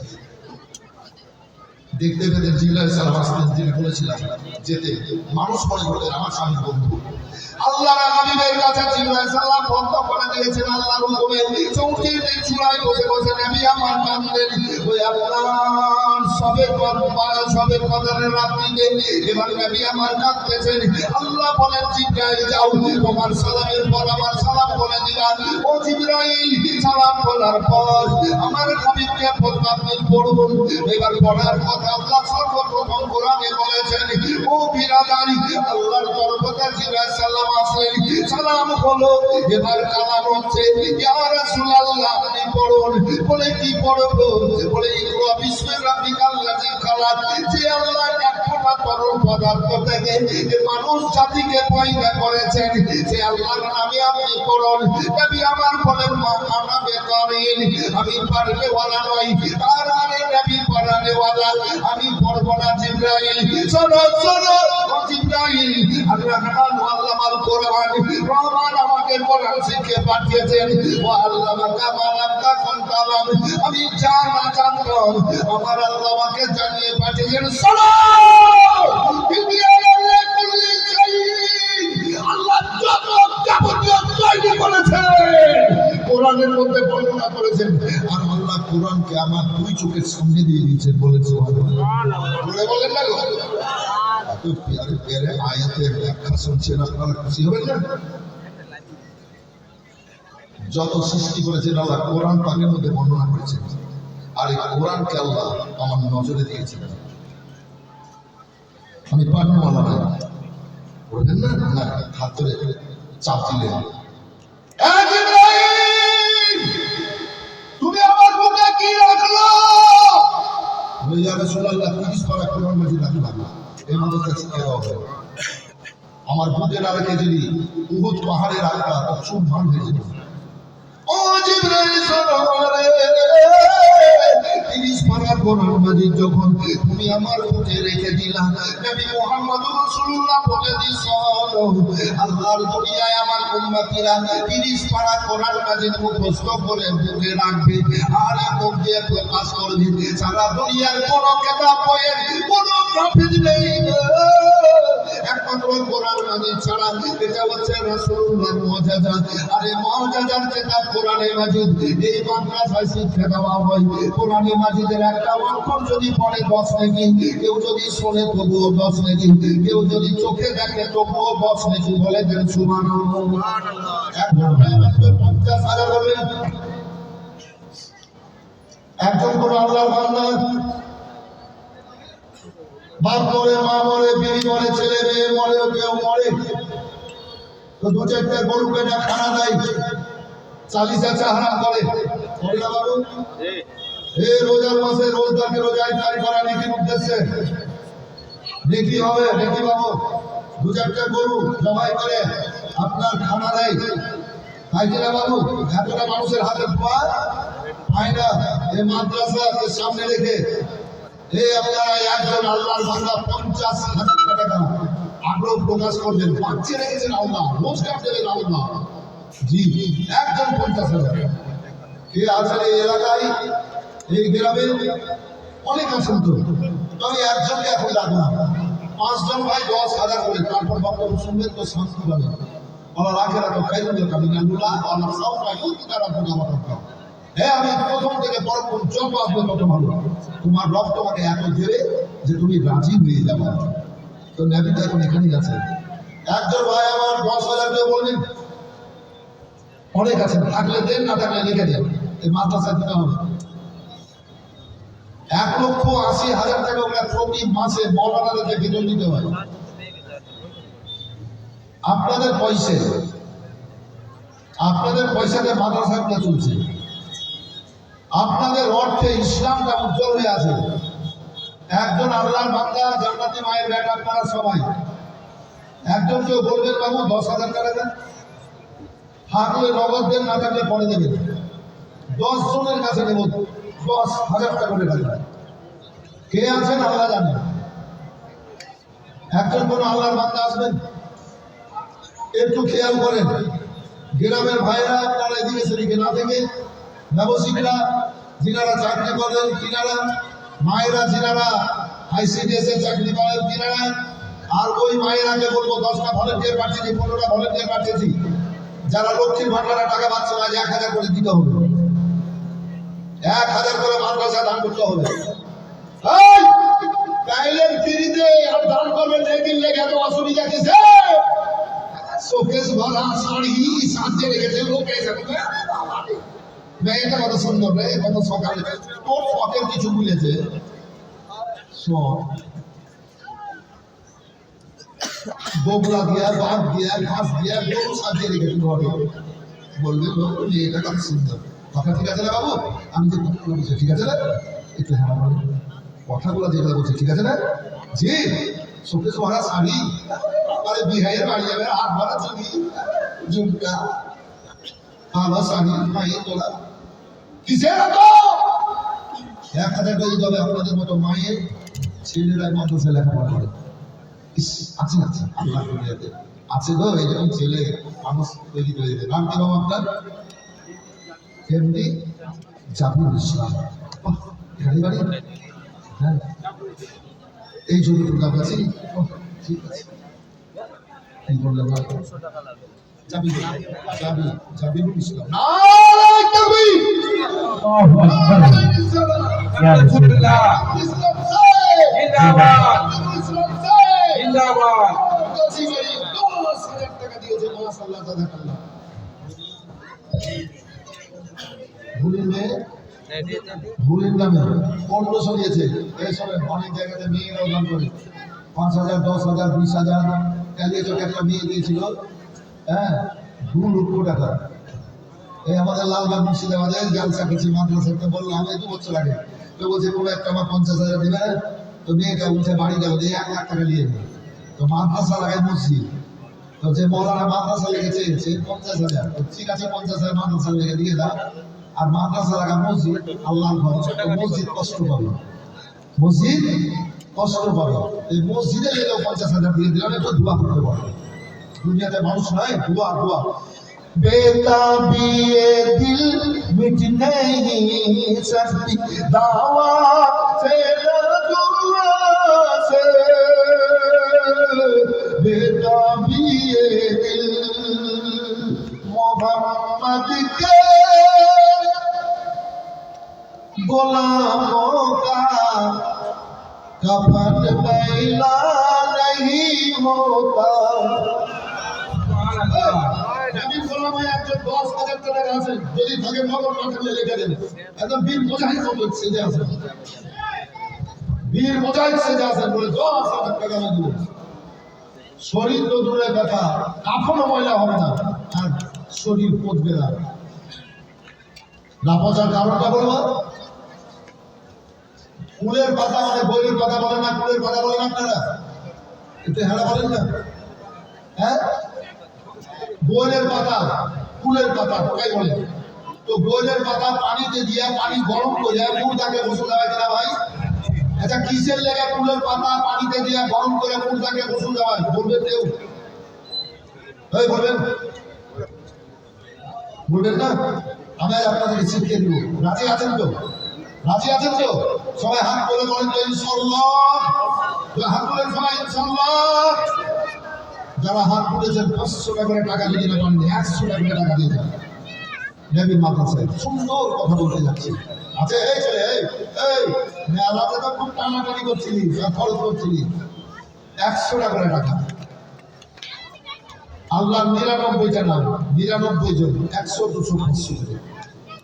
দেখতে পেতে জিবরাইল সালাম আসলেন, যিনি বলেছিলাম যেতে, মানুষ মনে করলেন আমার স্বামীর বন্ধু। আল্লাহর হাবিবের কাছে জিবরাইল সালাম বন্ধ করে দিয়েছেন, আল্লাহর হুকুমে চৌকির চূড়ায় বসে বসে নবী আমার কাঁদলেন। ওই আপনার সবে কদরের রাত্রিতে এবার নবী আমার কাঁদতেছেন। আল্লাহ বলেন জিবরাইল যাও, তোমার সালামের পর আমার সালাম বলে দিলাম। ও জিবরাইল সালাম বলার পর আমার হাবিবকে আপনি পড়ুন। এবার পড়ার কথা আল্লাহ সর্বপ্রথম কোরআনে বলেছেন, ও বিরাদারি আল্লাহর তরফ থেকে জিবরাইল সালাম আসলেন, সালাম হলো। এবার কালাম হচ্ছে ইয়া রাসূলুল্লাহ আপনি পড়ুন। বলে কি পড়বো? বলে ইকরা বিসমি রাব্বিকাল্লাযী খালাক, যে আল্লাহ এক ফোঁটা তরল পদার্থ থেকে মানুষ জাতিকে পয়দা করেছেন, যে আল্লাহর নামে আপনি পড়ুন। নবী আমার বলেন মা আনা বেকারিন, আমি পারলে ওয়ালা নই, আর আরে নবী পড়ানে ওয়ালা, আমি পড়ব না। জিবরাইল শোনো শোনো, ও জিবরাইল আল্লাহ আল্লামাল কোরআন, রহমান আমাকে কোরআন শিখিয়ে পাঠিয়েছেন। ও আল্লাহ কামালাম তখন কালাম, আমি যা না জানতাম আমার আল্লাহ আমাকে জানিয়ে পাঠিয়েছেন। শোনো আল্লাহ যত যাবতীয় কোরআনের মধ্যে বর্ণনা করেছেন, আর আল্লাহ কোরআনকে আমার দুই চোখের সামনে দিয়ে দিয়েছেন, বলেছে বলে বলেন না গো। এত প্যারে প্যারে আয়াতের ব্যাখ্যা শুনছেন, আপনারা খুশি হবেন না? যত সৃষ্টি করেছেন আল্লাহ কোরআন পাকের মধ্যে বর্ণনা করেছেন, আর এই কোরআনকে আল্লাহ আমার নজরে দিয়েছেন। আমি পারবো বলা নাই, বলবেন না না, হাত ধরে চাপ দিলেন, তুমি আমার বুকে কি রাখলো? আমার বুকে না রেখে যদি উহুদ পাহাড়ের আলকা অসম্মান হয়ে যেত। ও জিবরাইল সরোয়ারে, 30 পারার কোরআন মাজিদ যখন তুমি আমার বুকে রেখে দিলা, নবী মুহাম্মদুর রাসূলুল্লাহ বলে দিয়েছেন, আল্লাহর দুনিয়ায় আমার উম্মতিরা 30 পারা কোরআন মাজিদ মুখস্থ করে বুকে রাখবে, আর মুখ দিয়ে প্রকাশ করবে। সারা দুনিয়ার কোন কিতাব বইয়ের কোন হাফেজ নেই একমাত্র কোরআন মাজিদ ছাড়া। এটা হচ্ছে রাসূলুল্লাহর মুআজিজা। আর এই মুআজিজার কিতাব কোরআনে মাজিদ, এই মাদ্রাসায় শিক্ষা দেওয়া হয়। কোরআনে মাজিদের একটা অক্ষর যদি পড়ে 10 নেকি, কেউ যদি শোনে তবুও 10 নেকি, কেউ যদি চোখে দেখে তবুও 10 নেকি। বলে দেন সুবহানাল্লাহ। 50,000 বলবেন। একজন কোন আল্লাহর বান্দা, বাপ মরে, মা মরে, বিবি মরে, ছেলে মেয়ে মরে, কেউ মরে, তো 2-4টা গরু কেনা খানা দেয়, 40 হারাম করে। বাবু এই রোজার মাসে রোজদারকে রোজা ইফতারি করা নেকির উদ্দেশ্যে নেকি হবে, নেকি পাবো। 2-4টা গরু জবাই করে আপনার খানা দেয়, তাই কিনা বাবু? এতটা মানুষের হাতে ধোয়া হয় না। এই মাদ্রাসাকে সামনে রেখে এই আপনারা একজন আল্লাহর বান্দা 50,000 টাকা আগ্রহ প্রকাশ করবেন, বাঁচিয়ে রেখেছেন আল্লাহ, রোজগার দেবেন আল্লাহ। জি, একজন 50,000। কে আছেন এই এলাকায়, এই গ্রামে? অনেক আছেন তো, তবে একজনকে এখন ডাকলাম। 5 জন ভাই 10,000 করে, তারপর বক্তব্য শুনবেন তো শান্তি পাবেন। বলার আগে রাখো খাইরুল কামিনাল্লাহ আল্লাহ সব পাইল কি তারা পূজা করতে। হ্যাঁ, আমি প্রথম থেকে পরপর যত আসবে তত ভালো। তোমার রব তোমাকে এত দেবে যে তুমি রাজি হয়ে যাবে। তো নবীটা এখন এখানেই আছে। একজন ভাই আমার 10,000 দিয়ে বললেন, অনেক আছেন, থাকলে দেন, না থাকলে লিখে দেন, এই মাদ্রাসায় দিতে হবে। 1,80,000 টাকা ওরা প্রতি মাসে মৌলানাদেরকে বেতন দিতে হয়। আপনাদের পয়সাতে মাদ্রাসাগুলো চলছে, আপনাদের অর্থে ইসলামটা উজ্জ্বল হয়ে আছে। একজন আল্লাহর বান্দা, জান্নাতি মায়ের বেটা, আপনারা সবাই একজন কেউ বলবেন বাবু 10,000 টাকা দেন, থাকলে নগদ দেন, না থাকলে পরে দেবেন। 10 জনের কাছে নেব 10,000 টাকা করে দেবেন। কে আছেন আল্লাহ জানেন। একজন কোন আল্লাহর বান্দা আসবেন, একটু খেয়াল করেন। গ্রামের ভাইরা আপনারা এদিকে সেদিকে না থেকে, ব্যবসায়িকরা যিনারা চাকরি করেন তিনারা, মায়েরা যিনারা ICDS এ চাকরি করেন তিনারা, আর ওই মায়েরাকে বলবো 10টা ভলেন্টিয়ার পাঠিয়েছি, 15টা ভলেন্টিয়ার পাঠিয়েছি, যারা লক্ষ্মীর ভান্ডারে টাকা পাচ্ছে না, 1,000 করে দিতে হবে। 1,000 করে মাদ্রাসা দান করতে হবে। তাইলেন ফ্রিতে আর দান করবেন, একদিন লেগে এত অসুবিধা কিসে? শোকেস ভরা শাড়ি সাজিয়ে রেখেছে লোক এসে মেয়েটা কত সুন্দর রে, কত সকালে তোর শখের কিছু বলেছে। বগলা দিয়া, বাঘ দিয়া, ঘাস দিয়া গরু সাজিয়ে রেখেছে ঘরে। বলবে মেয়েটা কত সুন্দর, কথা ঠিক আছে না বাবু? আমি যে কথাগুলো বলছি ঠিক আছে না? একটু হ্যাঁ বলে কথাগুলো যেগুলো বলছি ঠিক আছে না? জি, শোকেস ভরা শাড়ি, আরে বিহাইয়ের বাড়ি যাবে, হাত ভরা চুড়ি, ঝুমকা, ভালো শাড়ি, মায়ের তোলা, কিসের তো 1,000 করে দিতে হবে। আপনাদের মতো মায়ের ছেলেরাই মাদ্রাসা লেখাপড়া করে। আছে আছে আল্লাহ দুনিয়াতে আছে গো, এরকম ছেলে মানুষ তৈরি করে দিতে। নাম কি বাবা আপনার? এমনি জাবির ইসলাম। গাড়ি বাড়ি, হ্যাঁ, এই ছবি তোলা আছে। ঠিক আছে, কি বললাম? চাবি চাবি চাবিরুল ইসলাম নারায়ে তাকবীর আল্লাহু আকবার ইয়া রাসূলুল্লাহ ইসলাম সাহেব জিন্দাবাদ ইসলাম সাহেব জিন্দাবাদ কাছে গিয়ে 10,000 টাকা দিয়েছে মাশাআল্লাহ জাযাকাল্লাহ ভুলিনে ভুলিন নামে 1500 দিয়েছে এই সময় অনেক জায়গাতে মেয়েরাও দান করে 5,000 10,000 20,000 কালিয়াচক একটা মেয়ে দিয়েছিল হ্যাঁ 2 লক্ষ টাকা এই আমাদের লালবাগ মুর্শিদাবাদের জালসা কিছু মাদ্রাসাতে বললাম এই 2 বছর আগে তো বলছে কোনো একটা আমার 50,000 দেবে তো মেয়েটা উঠে বাড়ি গেল দিয়ে 1 লাখ টাকা নিয়ে নেবে তো মাদ্রাসা লাগাই মসজিদ তো যে মৌলানা মাদ্রাসা লেগেছে 50,000 তো ঠিক আছে 50,000 মাদ্রাসা লেগে দিয়ে দাও আর মাদ্রাসা লাগা মসজিদ আল্লাহর ঘর মসজিদ কষ্ট পাবে মসজিদ কষ্ট পাবে এই মসজিদে লেগেও 50,000 দিয়ে দিলাম একটু দোয়া করতে পারবে দুনিয়াতে মানুষ নয় দোয়া দোয়া बेताबी दिल मिट नहीं सकती दावा से दुआ से बेताबी दिल मोहम्मद के गुलामों का कफन मैला नहीं होता আমি বললাম একজন 10,000 টাকা আছে যদি থাকে নগদ না থাকলে লিখে দেন একদম বীর মুজাহিদ মতো সেজে আছে বীর মুজাহিদ সেজে আছে বলে 10,000 টাকা আমি দেব শরীর তো দূরের কথা কাফনও ময়লা হবে না আর শরীর পচবে না না পচার কারণটা বলবো ফুলের পাতা মানে বইয়ের পাতা বলে না ফুলের পাতা বলে না আপনারা একটু হেলা বলেন না হ্যাঁ বইয়ের পাতা ফুলের পাতা ওটাই বলে তো বইয়ের পাতা পানিতে দিয়ে পানি গরম করে মুর্দাকে গোসল দেওয়া কিনা ভাই আচ্ছা কিসের লেগে ফুলের পাতা পানিতে দিয়ে গরম করে মুর্দাকে গোসল দেওয়া বলবেন কেউ এই বলবেন বলবেন না আমি আপনাদেরকে শিখিয়ে দিব রাজি আছেন তো রাজি আছেন তো সবাই হাত তুলে বলেন তো ইনশাআল্লাহ হাত তুলেন সবাই ইনশাআল্লাহ যারা হাত তুলেছেন 500 টাকা করে টাকা দিয়ে দেবেন 100 টাকা করে টাকা দিয়ে দেবেন নবীর মাদ্রাসায় সুন্দর কথা বলতে যাচ্ছি আচ্ছা এই ছেলে এই মেলাতে তো খুব টানাটানি করছিলি খরচ করছিলি 100 টাকা করে টাকা আল্লাহ 99টা নাম 99 জন 100 200 500 করে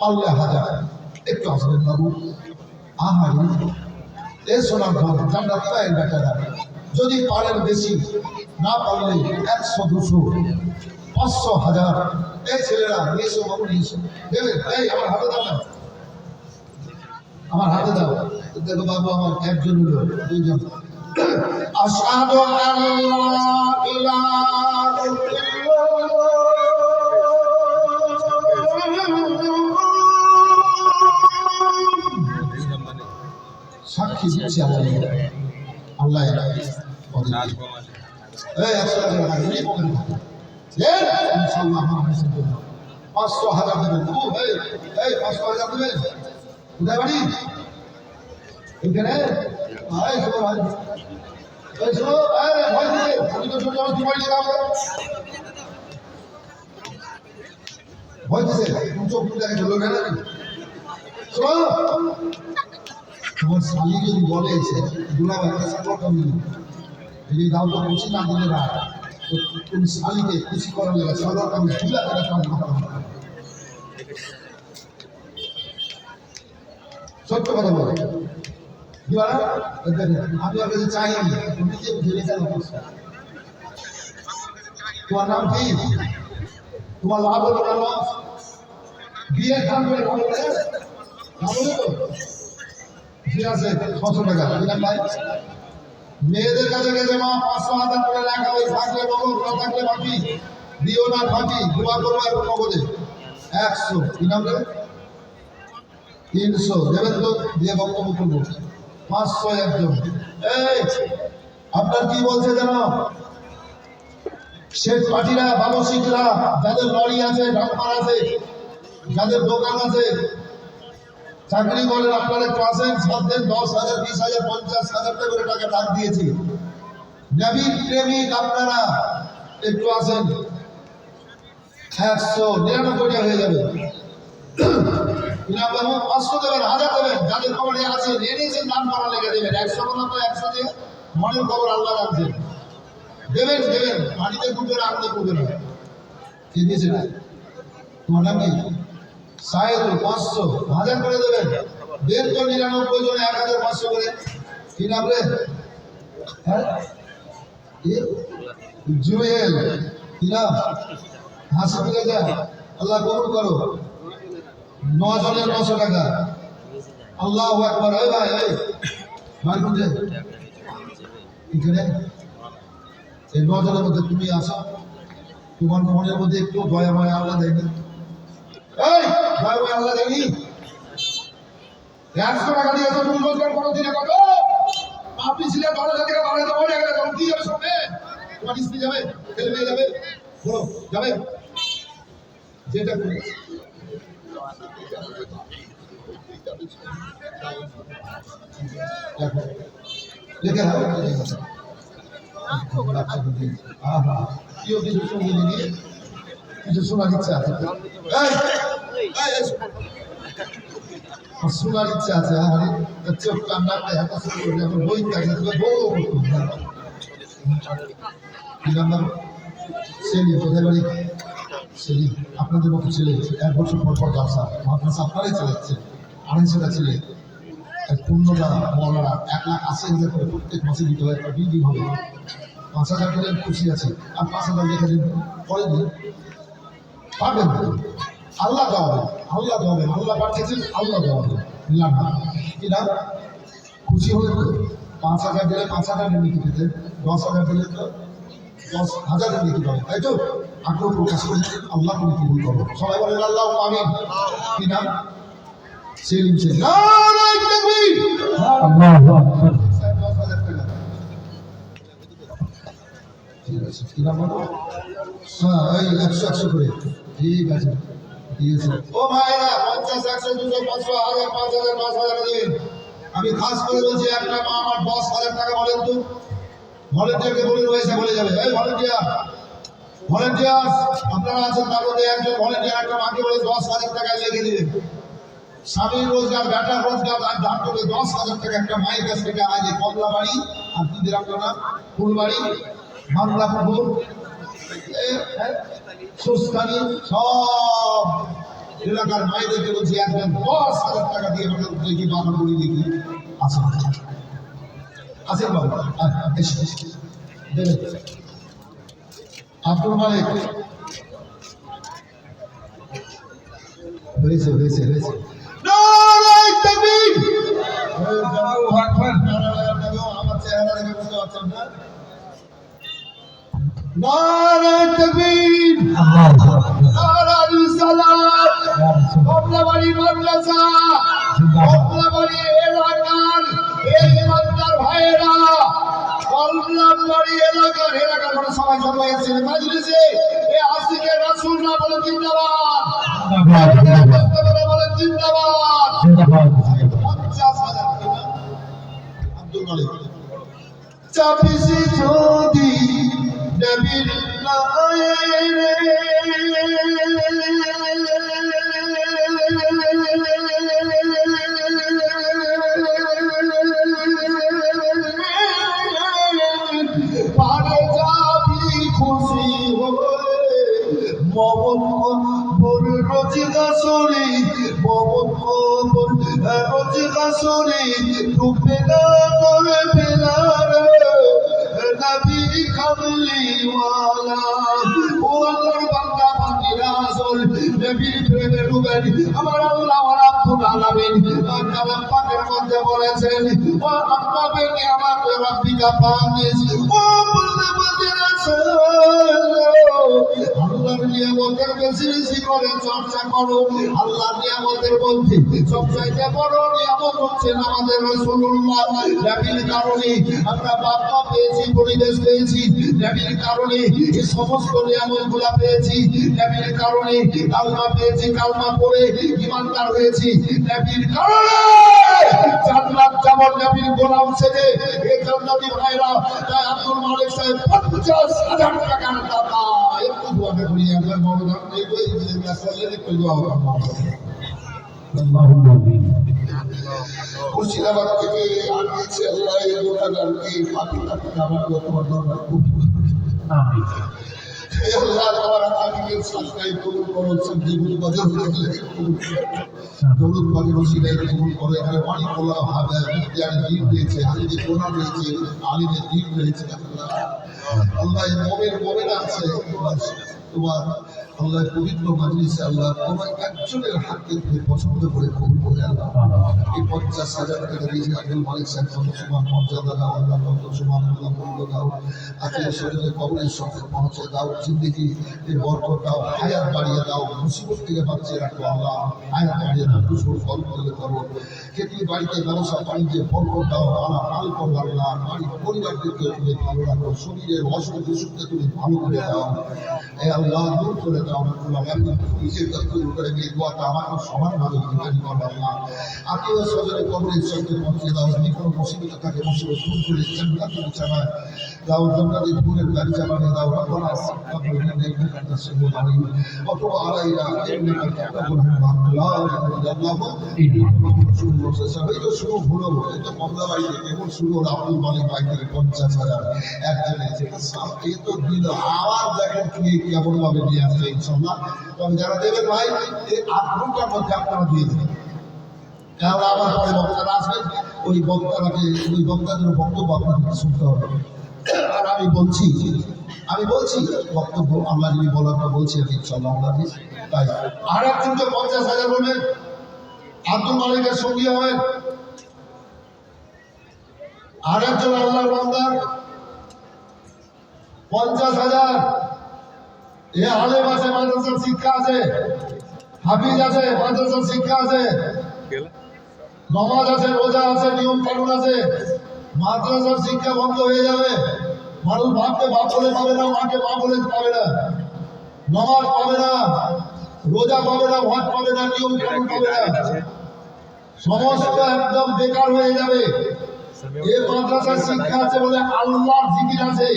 পারলে 1000 একটু আসবেন বাবু আমার এই সোনার ঘর জান্নাত পায় বেটারা যদি পারেন বেশি না পারলে 100 200 500 1000 এই ছেলেরা এসো বাবু এসো দেবে এই আমার হাতে দাও না আমার হাতে দাও দেখো বাবু আমার একজন হলো দুইজন আশহাদু আল্লা ইলাহা সাক্ষী দিচ্ছি আল্লাহ এই 100 টাকা নিয়ে পকেটে থাকে ইনশাআল্লাহ আমার 500,000 দেবেন এই 500,000 দেবেন কোথায় বাড়ি এখানে ভাই শোনো ভাই এই শোনো আরে ভাই দিকে আমি তো ছোট আমার মোবাইল লাগাবো ভাই দিছে তুমি চোখ দেখে চলো কেন শোনো তোমার শালি যদি বলে এসে দুলাভাই সাপোর্ট আমি যদি দাও তো খুশি না দিলে না তো তুমি শালিকে খুশি করার লেগে সাধারণ আমি দুলা টাকা কাম করতে সত্য কথা বলে আমি ওর কাছে চাই তুমি যে ভেবে চাই তোমার নাম কি তোমার লাভ হলো না বিয়ের দাম করে তো ঠিক আছে 600 টাকা দিলাম ভাই মেয়েদের কাছে গেছে মা 500,000 করে রাখা ওই থাকলে নগদ না থাকলে বাকি দিও না ফাঁকি দোয়া করবো এখন নগদে 100 কি নাম দেবে 300 দেবেন তো দিয়ে বক্তব্য করবো 500 একজন এই আপনার কি বলছে জানো শেখ পাটিরা বাবুশিকরা যাদের লরি আছে ডাম্পার আছে যাদের দোকান আছে চাকরি করেন আপনারা একটু আসেন 7 দিন 10,000 20,000 50,000 টাকা করে টাকা দান দিয়েছি নবীর প্রেমিক আপনারা একটু আসেন 199টা হয়ে যাবে। ইনাম বাবু 500 দেবেন, 1000 দেবেন, যাদের খবরে আছে নিয়ে নিয়েছেন দান করা লেগে দেবেন। 100 কোনো তো 100 দিয়ে মনের খবর আল্লাহ রাখছেন। দেবেন দেবেন, পানিতে ডুবে রাখতে করবে না। কি দিয়েছে না তোমার নাম কি? সাহেবুল 500, 1000 করে দেবেন। 199 জনে 1500 করে। কি নাম রে? হ্যাঁ জুয়েল, কি নাম? হাসি মিলে যা, আল্লাহ কবুল করো। 9 জনের 900 টাকা। আল্লাহু আকবার। এই ভাই এই ভাই কোথায় এখানে? এই 9 জনের মধ্যে তুমি আসো, তোমার মনের মধ্যে একটু দয়া মায়া আল্লাহ দেয়নি? এই দয়া মায়া আল্লাহ দেয়নি? 100 টাকা দিয়ে তুমি রোজগার করো দিনে কত? আপনি ছিলেন 12,000 টাকা 12,000 মরে গেলে তখন কি যাবে সঙ্গে? তোমার স্ত্রী যাবে, ছেলে মেয়ে যাবে, বলো যাবে? যেটা করে লিখে দাও, কিছু শোনার ইচ্ছা আছে? শোনার ইচ্ছা আছে? চোখ কান্না বই থাকে সেলিম, কোথায় বাড়ি? সেলিম আপনাদের মতো ছেলে 1 বছর পর পর দশা মাদ্রাসা আপনারাই চালাচ্ছেন। 250টা ছেলে পূর্ণরা মলারা 1,80,000 করে প্রত্যেক মাসে দিতে হয়। একটা বিল্ডিং হবে, 5,000 করে খুশি আছে। আর 5,000 লেখা দিন পরে দিন পাবেন। আল্লাহ দেওয়াবেন, আল্লাহ দেওয়াবেন, আল্লাহ পাঠিয়েছেন, আল্লাহ দেওয়াবেন। না কিনা খুশি হলে তো 5,000 দিলে 5,000 নিতে পেতেন, 10,000 দিলে তো 10,000 নিতে পারেন, তাই তো? আগ্রহ প্রকাশ করে আল্লাহ তুমি কবুল করো। সবাই বলেন আল্লাহ আমিন। কি নাম? সেলিম। সেলিম আল্লাহু আকবার। 10,000 টাকা ঠিক আছে। কি নাম বলো? হ্যাঁ এই 100 করে ঠিক আছে, ঠিক আছে। ও ভাইরা 50, 100, 200, 500, 1000, 5000, 10,000 দিন। আমি খাস করে বলছি একটা মা আমার 10,000 টাকা বলেন তো। ভলেন্টিয়ারকে বলে রয়েছে বলে যাবে। এই ভলেন্টিয়ার, ভলেন্টিয়ার আপনারা আছেন তার মধ্যে একজন ভলেন্টিয়ার একটা মাকে বলে 10,000 টাকা লিখে দিবেন। স্বামীর রোজগার, বেটার রোজগার আর দান করবে 10,000 টাকা একটা মায়ের কাছ থেকে। আজ এই কমলা বাড়ি আর কি দিলাম না ফুলবাড়ি, বাংলা পুকুর, সুস্থানি সব এলাকার মায়েদেরকে বলছি একজন 10,000 টাকা দিয়ে আমাদের দেখি বাবা বলি দেখি আসেন আসেন বাবু দেবেন। আব্দুল মালিক হয়েছে হয়েছে হয়েছে। আমার চেহারা দেখে বুঝতে পারছেন না? নারায়ে তাকবীর, নারায়ে রিসালাত। কমলাবাড়ি মাদ্রাসা, কমলাবাড়ি এলাকার এই ইমানদার ভাইয়েরা, কমলাবাড়ি এলাকার মানে সবাই জড়ো হয়েছে মাজলিসে। এই আশিকে রাসূলরা বলে জিন্দাবাদ, বলে জিন্দাবাদ। 50,000 আব্দুল মালিক চাপিসি যদি নবীর পারে যাবি খুশি হয়ে মমন কবর রোজগা সরি, মমন কবর রোজগা সরি ডুবে না করে বেলার নবী কামলিওয়ালা। ও আল্লাহর বান্দা বান্দিরা আসল নবীর প্রেমে ডুবেন। আমার আল্লাহ রাব্বুল আলামিন কালাম পাকের মধ্যে বলেছেন ও আম্মা বেনি আমার রাব্বিকা ফানিস। ও বলতে বান্দিরা আল্লাহর নিয়ামতের বেশি বেশি করে চর্চা করো। আল্লাহর নিয়ামতের মধ্যে সবচাইতে বড় নিয়ামত হচ্ছে আমাদের রাসূলুল্লাহ। নবীর কারণে আমরা বাবা পেয়েছি, পরিবেশ পেয়েছি। নবীর কারণে এই সমস্ত নিয়ামতগুলো পেয়েছি। নবীর কারণে কালমা পেয়েছি, কালমা পড়ে ঈমানদার হয়েছি। নবীর কারণে জান্নাত যেমন নবীর গোলাম সেজে এই জান্নাতি ভাইরা। তাই আব্দুল মালিক সাহেব 50,000 টাকার দাতা। একটু দোয়াটা করি আমার মৌলানা এই যে মাসালের একটু দোয়া اللهم آمين মুর্শিদাবাদ থেকে আনিয়েছে আল্লাহ এই দোকানদারকে ফাঁকি ফাঁকি আমার তোমার দরবার آمين হে আল্লাহ তোমার আমিনের সাজদায় কবুল করো সবজিগুলো বাজার থেকে দৌলত বাড়ি রশিদাই কবুল করো এখানে অনেক বলা হবে বিদ্যানের দিন রয়েছে আলিদের কোনা রয়েছে আলিদের দিন রয়েছে আল্লাহ মোমেন আছে তোমার আল্লাহ পবিত্র মাজলিসে আল্লাহ তোমার একজনের হাতকে তুমি পছন্দ করে কবুল করে আল্লাহ এই 50,000 টাকা দিয়েছে আব্দুল মালিক সাহেব কত সমান মর্যাদা দাও আল্লাহ কত সমান আল্লাহ মূল্য দাও আত্মীয় স্বজনের কবরের সঙ্গে পৌঁছে দাও জিন্দিগি এই বরকত দাও হায়াত বাড়িয়ে দাও মুসিবত থেকে বাঁচিয়ে রাখো আল্লাহ হায়াত বাড়িয়ে দাও দুশোর ফল তুলে করো খেতে বাড়িতে ব্যবসা বাণিজ্যে বরকত দাও আল্লাহ হাল করো আল্লাহ বাড়ির পরিবারদেরকে তুমি ভালো রাখো শরীরের অসুখ বিসুখকে তুমি ভালো করে দাও এই আল্লাহ দূর করে দাও আল্লাহ আমি নিজের দপ্তর করে নিয়ে দোয়াটা আমাকে সমানভাবে বিকারি করো আল্লাহ আত্মীয় স্বজনের কবরের সঙ্গে পৌঁছে দাও যদি কোনো মুসিবত থাকে মুসিবত দূর করে জান্নাতের বিছানা দাও জান্নাতের ফুলের গাড়িচা বানিয়ে দাও রব্বানা তাকব্বাল মিন্না ইন্নাকা আনতাস সামিউল আলিম ওয়া তুব আলাইনা ইন্নাকা আনতাল তাওয়াবুর রাহিম এই তো শুরু হলো এই তো কমলা বাড়ি থেকে এমন শুরু হলো আব্দুল মালিক ভাই থেকে 50,000 একজনে এই তো দিল আবার দেখেন কি কেমন ভাবে নিয়ে আসবে ইনশাআল্লাহ তবে যারা দেবেন ভাই এই আগ্রহটার মধ্যে আপনারা দিয়ে দেবেন কারণ আবার পরে বক্তারা আসবেন ওই বক্তাদের বক্তব্য আপনাদের শুনতে হবে আর আমি বলছি বক্তব্য আল্লাহ যিনি বলারটা বলছি ইনশাআল্লাহ আল্লাহ তাই আর একজন তো 50,000 বলবেন আব্দুল মালিকের সঙ্গী হবেন আর একজন আল্লাহর বান্দা 50,000 এ আলেম আছে মাদ্রাসার শিক্ষা আছে হাফিজ আছে মাদ্রাসার শিক্ষা আছে নমাজ আছে রোজা আছে নিয়ম কানুন আছে মাদ্রাসার শিক্ষা বন্ধ হয়ে যাবে মানুষ বাপকে বাপ বলে পাবে না মাকে মা বলে পাবে না নমাজ পাবে না রোজা পাবে না ভাত পাবে না নিয়ম কানুন পাবে না সমস্ত একদম বেকার হয়ে যাবে এই মাদ্রাসার শিক্ষা আছে বলে আল্লাহর জিকির আছে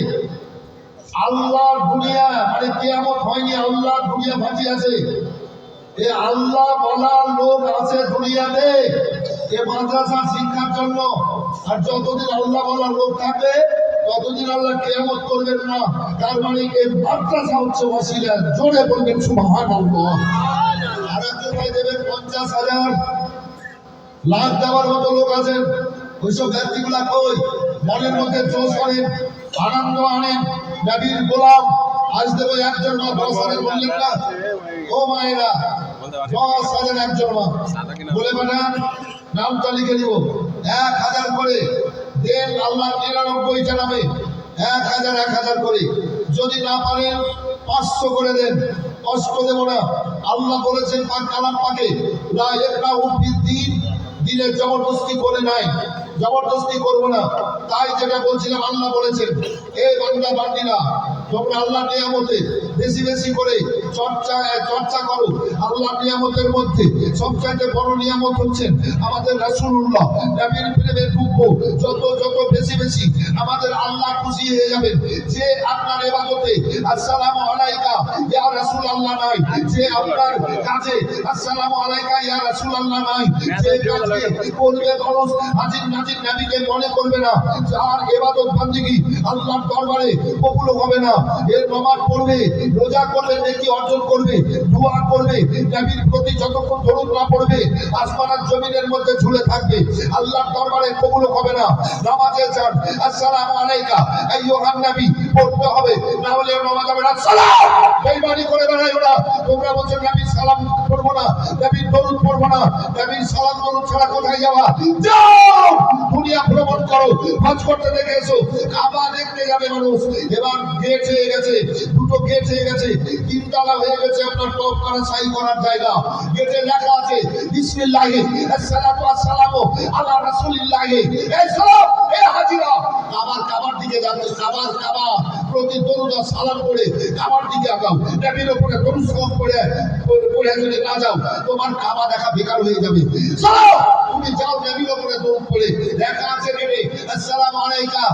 আল্লাহর দুনিয়া মানে কিয়ামত হয়নি আল্লাহর দুনিয়া বাকি আছে এ আল্লাহ বলার লোক আছে দুনিয়াতে এ মাদ্রাসার শিক্ষার জন্য আর যতদিন আল্লাহ বলার লোক থাকবে ততদিন আল্লাহ কিয়ামত করবেন না তার মানে এই মাদ্রাসা হচ্ছে ওসিলা জোরে বলবেন সুবহানাল্লাহ আর একজন ভাই দেবেন 50,000 লাখ দেওয়ার মতো লোক আছেন ওইসব ব্যক্তিগুলা কই মনের মধ্যে জোশ করেন আনন্দ আনেন নবীর গোলাম আজ দেবো একজন মা 10,000 বললেন না ও মায়েরা 10,000 একজন মা বলে পাঠান নামটা লিখে দিব 1,000 করে দেন আল্লাহ 99টা নামে 1,000 করে যদি না পারেন 500 করে দেন কষ্ট দেব না আল্লাহ বলেছেন পাক কালাম পাকে লা ইয়াকরাউ ফিদ্দিন দিনে জবরদস্তি করে নাই জবরদস্তি করবো না তাই যেটা বলছিলাম আল্লাহ বলেছেন এই বান্দা বান্দিরা তোমরা আল্লাহ নিয়ামতে বেশি বেশি করে চর্চা করো আল্লাহ নিয়ামতের মধ্যে সবচাইতে বড় নিয়ামত হচ্ছেন আমাদের রাসূলুল্লাহ নবীর প্রেমের দুঃখ যত বেশি বেশি আমাদের আল্লাহ খুশি হয়ে যাবেন যে আপনার ইবাদতে আসসালামু আলাইকা ইয়া রাসূলুল্লাহ নাই যে আপনার কাছে আসসালামু আলাইকা ইয়া রাসূলুল্লাহ নাই যে কাছে বলবে মানুষ হাজির নাজির নবীকে মনে করবে না যার ইবাদত বান্দিগি আল্লাহর দরবারে কবুল হবে না এর নামাজ পড়বে রোজা করবে নেকি অর্জন করবে দোয়া করবে নবীর প্রতি যতক্ষণ দরুদ না পড়বে আসমান আর জমিনের মধ্যে ঝুলে থাকবে আল্লাহর দরবারে কবুল হবে না নামাজে যান আসসালামু আলাইকা আইয়ুহান নবী পড়তে হবে না হলে নামাজ হবে না সালাম বেঈমানি করে বেড়াই ওরা তোমরা বলছো নবীর সালাম পড়বো না নবীর দরুদ পড়বো না নবীর সালাম দরুদ ছাড়া কোথায় যাওয়া যাও দুনিয়া ভ্রমণ করো হজ করতে দেখে এসো কাবা দেখতে যাবে মানুষ এবার গেট হয়ে গেছে দুটো গেট হয়ে গেছে তিনতলা হয়ে গেছে আপনার টপ করা সাই করার জায়গা গেটে লেখা আছে বিসমিল্লাহি আসসালাতু ওয়াসসালামু আলা রাসূলিল্লাহি এই সালাম এই হাজিরা কাবার দিকে যাচ্ছে কাবা প্রতি দরুদ সালাম করে কাবার দিকে আগাও নবীর উপরে দরুদ সালাম করে যদি না যাও তোমার কাবা দেখা বেকার হয়ে যাবে সালাম তুমি যাও নবীর উপরে দরুদ পড়ে লেখা আছে গেটে আসসালামু আলাইকা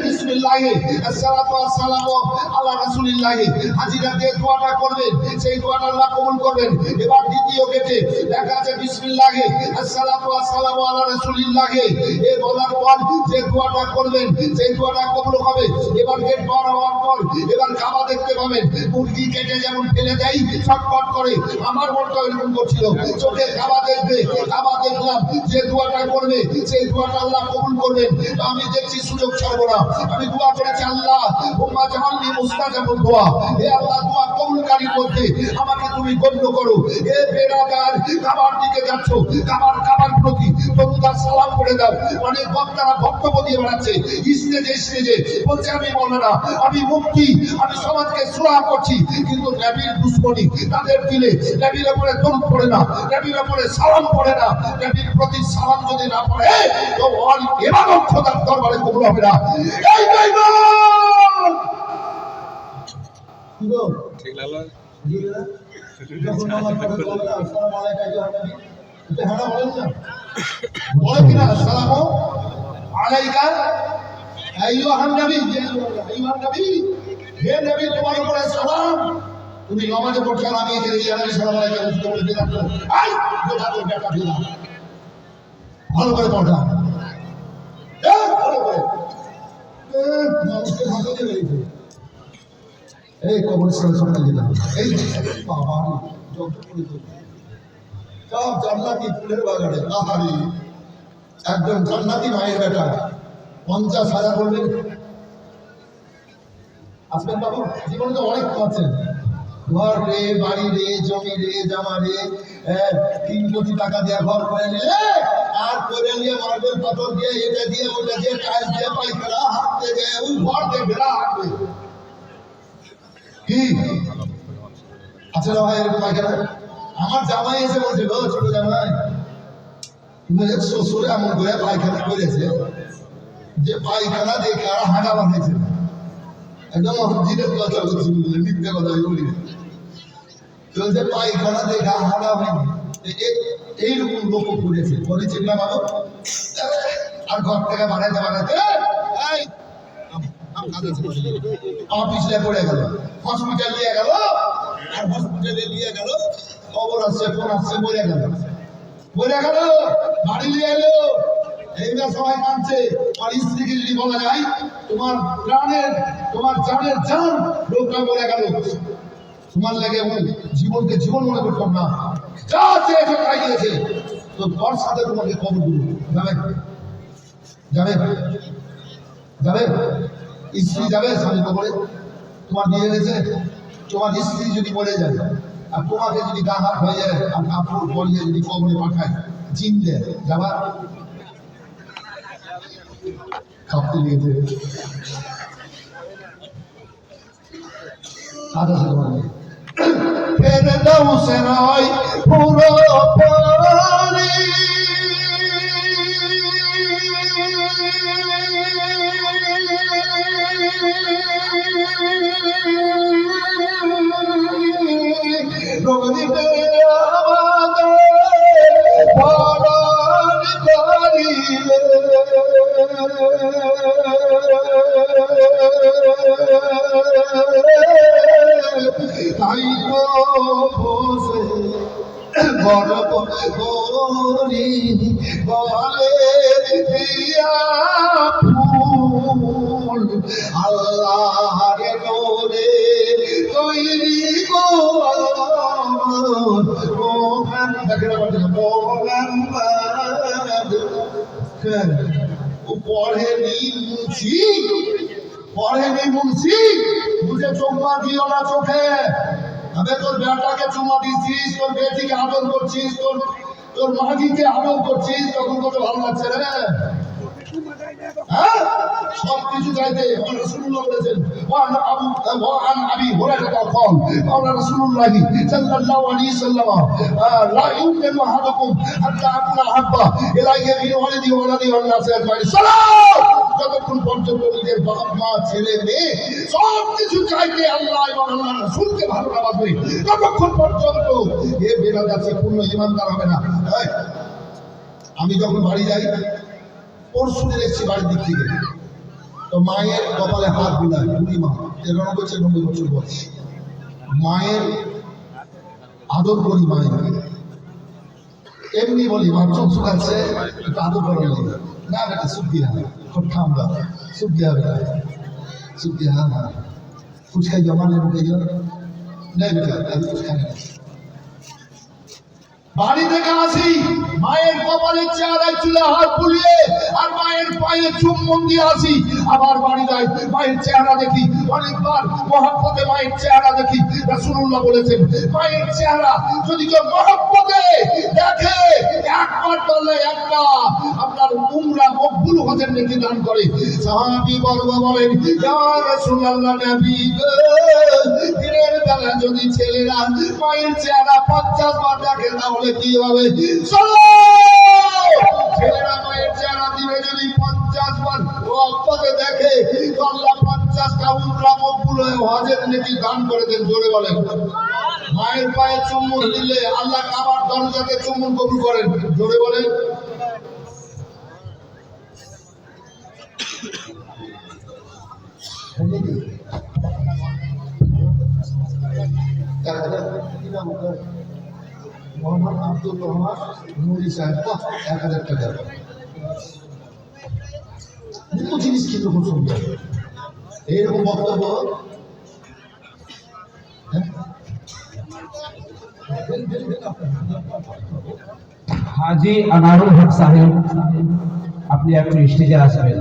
বিসমিল্লাহ বিসমিল্লাহি আসসালাতু ওয়াসসালামু আলা রাসূলিল্লাহি হাজিরা দিয়ে দোয়াটা করবেন, সেই দোয়াটা আল্লাহ কবুল করবেন। এবার দ্বিতীয় গেটে লেখা আছে বিসমিল্লাহি আসসালাতু ওয়াসসালামু আলা রাসূলিল্লাহি, এই বলার পর যে দোয়াটা করবেন সেই দোয়াটা কবুল হবে। এবার গেট পার হওয়ার পর এবার কাবা দেখতে পাবেন, মুরগি কেটে যেমন ফেলে দেয় ছটফট করে, আমার মনটা এরকম করছিল, চোখে কাবা দেখবে, কাবা দেখলাম, যে দোয়াটা করবে সেই দোয়াটা আল্লাহ কবুল করবেন। আমি দেখছি সুযোগ ছাড়বো না, আমি দোয়া করেছি আল্লাহ উম্মা জামালনি মুস্তাজাবুদ দোয়া, হে আল্লাহ দোয়া কবুলকারীর মধ্যে আমাকে তুমি গণ্য করো। এ বেরাদার কাবার দিকে যাচ্ছ, কাবার প্রতি তোমরা সালাম করে দাও। অনেক বক্তারা বক্তব্য দিয়ে বেড়াচ্ছে স্টেজে বলছে আমি মৌলানা, আমি মুফতি, আমি সমাজকে সুরাহ করছি, কিন্তু নবীর দুশমনী তাদের দিলে, নবীর উপরে দরুদ পড়ে না, নবীর উপরে সালাম পড়ে না, নবীর প্রতি সালাম যদি না পড়ে তো ইবাদত খোদার দরবারে কবুল হবে না। এই বেঈমান কি গো ঠিক লাগলো? যখন নামাজ পড়ে বলে আসসালামু আলাইকুম, এটা হারা বলেন না, বলে কিনা আসসালামু আলাইকা আইয়ুহান নবী, আইয়ুহান নবী, হে নবী তোমার উপরে সালাম। তুমি নামাজে পড়ছো, আমি এখানে ইয়া নবী সালাম আলাইকুম বলে দিলাম, আই গোটা তো বেটা দিলাম, ভালো করে পড়া, ভালো করে মানুষকে ভালো দিয়ে বেরিয়েছে। এই কবরস্থানে সবাই দিলাম, এই বাবা যত করে সব জান্নাতি ফুলের বাগানে, আহারি একজন জান্নাতি মায়ের বেটা 50,000 বলবেন আসবেন বাবু, জীবনে তো অনেক পাচ্ছেন, ঘর রে, বাড়ি রে, জমি রে, জামা রে, 3 কোটি টাকা দিয়ে ঘর করে নিলে আর করে নিয়ে মার্বেল পাথর দিয়ে এটা দিয়ে ওটা দিয়ে টাইলস দিয়ে পাইখানা হাঁটতে গিয়ে ওই ঘর দেখবে না হাঁটবে কি আচ্ছা না ভাই, এরকম পাইখানা আমার জামাই এসে বলছে, গো ছোট জামাই তুমি শ্বশুরে এমন করে পায়খানা করেছে যে পায়খানা দেখে আর হাঁটা বাঁধেছে, একদম মসজিদের কথা বলছি, মিথ্যে কথা বলি, চলছে পায়খানা দেখে হাঁটা হয়নি, এইরকম লোক করেছে, বলেছেন না বাবু। আর ঘর থেকে বানাইতে পিছলে পড়ে গেল, হসপিটাল নিয়ে গেল, আর হসপিটালে নিয়ে গেল, খবর আসছে, ফোন আসছে, মরে গেল, বাড়ি নিয়ে এলো, এইবার সবাই কাঁদছে। আর স্ত্রীকে যদি বলা যায় তোমার জানের জান লোকটা মরে গেল, তোমার লাগে জীবনকে জীবন মনে করতাম না, যা চেয়েছে তাই দিয়েছে, তো তোর সাথে তোমাকে কবর দিল, যাবে স্ত্রী যাবে স্বামী কবরে, তোমার বিয়ে হয়েছে, তোমার স্ত্রী যদি মরে যায় আর তোমাকে যদি গা হাত হয়ে যায় আর কাপড় পরিয়ে যদি কবরে পাঠায়, চিনতে যাবা, খাপতে নিয়েছে আদা সে তোমার ফেরে দাও সে নয় পুরো পানি, রোগীতে আমাদের পরাণ করিলে, তাই তো বসে গর্ব করি বলে দিয়া ফুল আল্লাহর নূরে তৈরি গো মোহাম্মদ, দেখেন মোহাম্মদ পড়েনি মুন্সি, বুঝে চুম্মা দিও না চোখে, তবে তোর বেটাকে চুম্মা দিচ্ছিস, তোর বেটিকে আদর করছিস, তোর মাগিকে আদর করছিস, তখন কত ভালো লাগছে রে, হ্যাঁ সব কিছু চাইতে আমার রাসূলুল্লাহ বলেছেন, ওয়ান আবি হুরায়রা قال قال رسول الله صلى الله عليه وسلم لا يؤمن احدكم حتى اكون احب اليه من ولده وولده والناس اجمعين। সালাম, যতক্ষণ পর্যন্ত নিজের বাবা মা ছেলে মেয়ে সব কিছু চাইতে আল্লাহ এবং আল্লাহর রাসূলকে ভালো না বাসবে, ততক্ষণ পর্যন্ত এ বেরাদাসে পূর্ণ ঈমানদার হবে না। আমি যখন বাড়ি যাই, পরশু দিন এসেছি বাড়ির দিক থেকে, তো মায়ের কপালে হাত বুলায় বুড়িমা 93-94 বছর বয়স। মায়ের আদর করি মায়ের, এমনি বলি মা চোখ শুকাচ্ছে একটু আদর করা লাগে না বেটা সুখ দিয়া খুব ঠান্ডা সুখ দিয়া বেটা সুখ দিয়া হ্যাঁ ফুচকাই জমা নেই মুখে যাও নেই বেটা আমি ফুচকা নেই। বাড়ি থেকে আসি মায়ের কপালের চেহারায় চুলে হাত বুলিয়ে আর মায়ের পায়ে চুম্বন দিয়ে আসি, আবার বাড়ি যাই মায়ের চেহারা দেখি, অনেকবার মহব্বতে মায়ের চেহারা দেখি। রাসূলুল্লাহ বলেছেন মায়ের চেহারা যদি কেউ মহব্বতে দেখে একবার বললে একটা আপনার উমরা মকবুল হজের নেকি দান করে। সাহাবী বর্গ বলেন ইয়া রাসূলুল্লাহ নবী গো, দিনের বেলা যদি ছেলেরা মায়ের চেহারা 50 বার দেখে তাহলে কি হবে? চলো ছেলেরা মায়ের চেহারা দিনে যদি 50 বার মহব্বতে দেখে তো আল্লাহ 50টা উমরা মকবুল হয়ে হজের নেকি দান করে দেন। জোরে বলেন। মায়ের পায়ে চুম্বন দিলে আল্লাহ কাবার দরজাতে চুম্বন কবুল করেন। জোরে বলেন। মোহাম্মদ আব্দুল রহমান নুরি সাহেব 1000 টাকা। দুটো জিনিস কিন্তু খুব সুন্দর এইরকম বক্তব্য। হাজি আনারুল হক সাহেব, আপনি একটু স্টেজে আসবেন।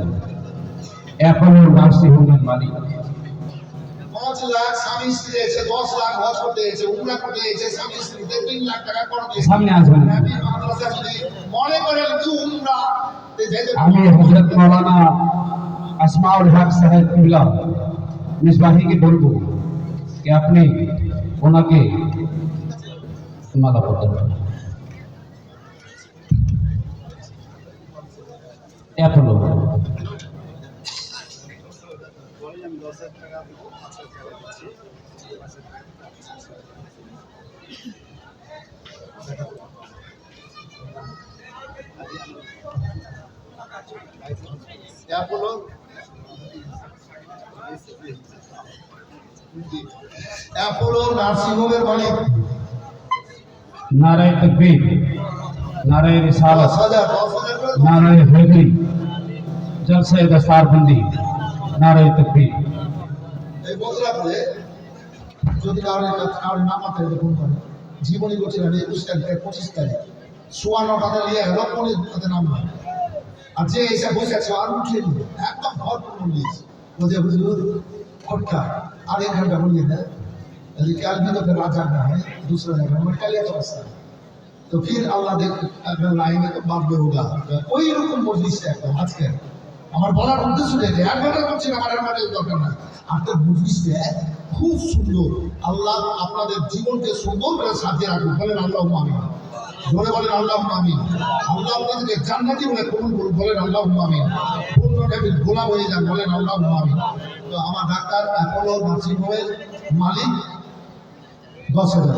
এখন নার্সিং হোমের মালিক 5 লাখ স্বামী স্ত্রী এসে 10 লাখ হজ করতে এসে উমরা করতে এসে স্বামী স্ত্রীতে 3 লাখ টাকা করে দিয়ে সামনে আসবেন। নবী মাদ্রাসা যদি মনে করেন কি উমরা আমি হযরত মাওলানা আসমাউল হক সাহেব কিবলা মিসবাহীকে বলবো कि আপনি ওনাকে মালা পরাবেন। এখনো অ্যাপোলো নার্সিং হোমের মালিক নারায়ে তাকবীর, নারায়ে রিসালাত, 10,000 করে নারায়ে হায়দারি, জলসায়ে দস্তারবন্দি, নারায়ে তাকবীর। এই বদলা করে যদি কারোর নাম মাথায় ফোন করে জীবনী করছিলেন 21 তারিখ 25 তারিখ 9:15 নিয়ে লক্ষণের তাতে নাম না আর যে এসে বসে আছে আর উঠিয়ে দিল একদম ভরপুর মন্দির বলছে হুজুর খটকা আর 1 घंटा बोलिए ना यदि कल भी तो फिर रात जाना है दूसरा जगह में कल या चौथा तो फिर अल्लाह देख अगर लाएंगे तो बाद में होगा। कोई रकम मजलिस है एकदम आज के আমার বলার উদ্দেশ্য যেটা অ্যাডভার্টাইজ করছি না, আমার অ্যাডভার্টাইজ দরকার না। আপনার মজলিসটা খুব সুন্দর, আল্লাহ আপনাদের জীবনকে সুন্দর করে সাজিয়ে রাখুন। বলেন আল্লাহুম্মা আমিন। জোরে বলেন আল্লাহুম্মা আমিন। আল্লাহ আপনাদেরকে জান্নাতি বলে কবুল করুন। বলেন আল্লাহুম্মা আমিন। পূর্ণ নবীর গোলাম হয়ে যান। বলেন আল্লাহুম্মা আমিন। তো আমার ডাক্তার অ্যাপোলো নার্সিং হোমের মালিক 10,000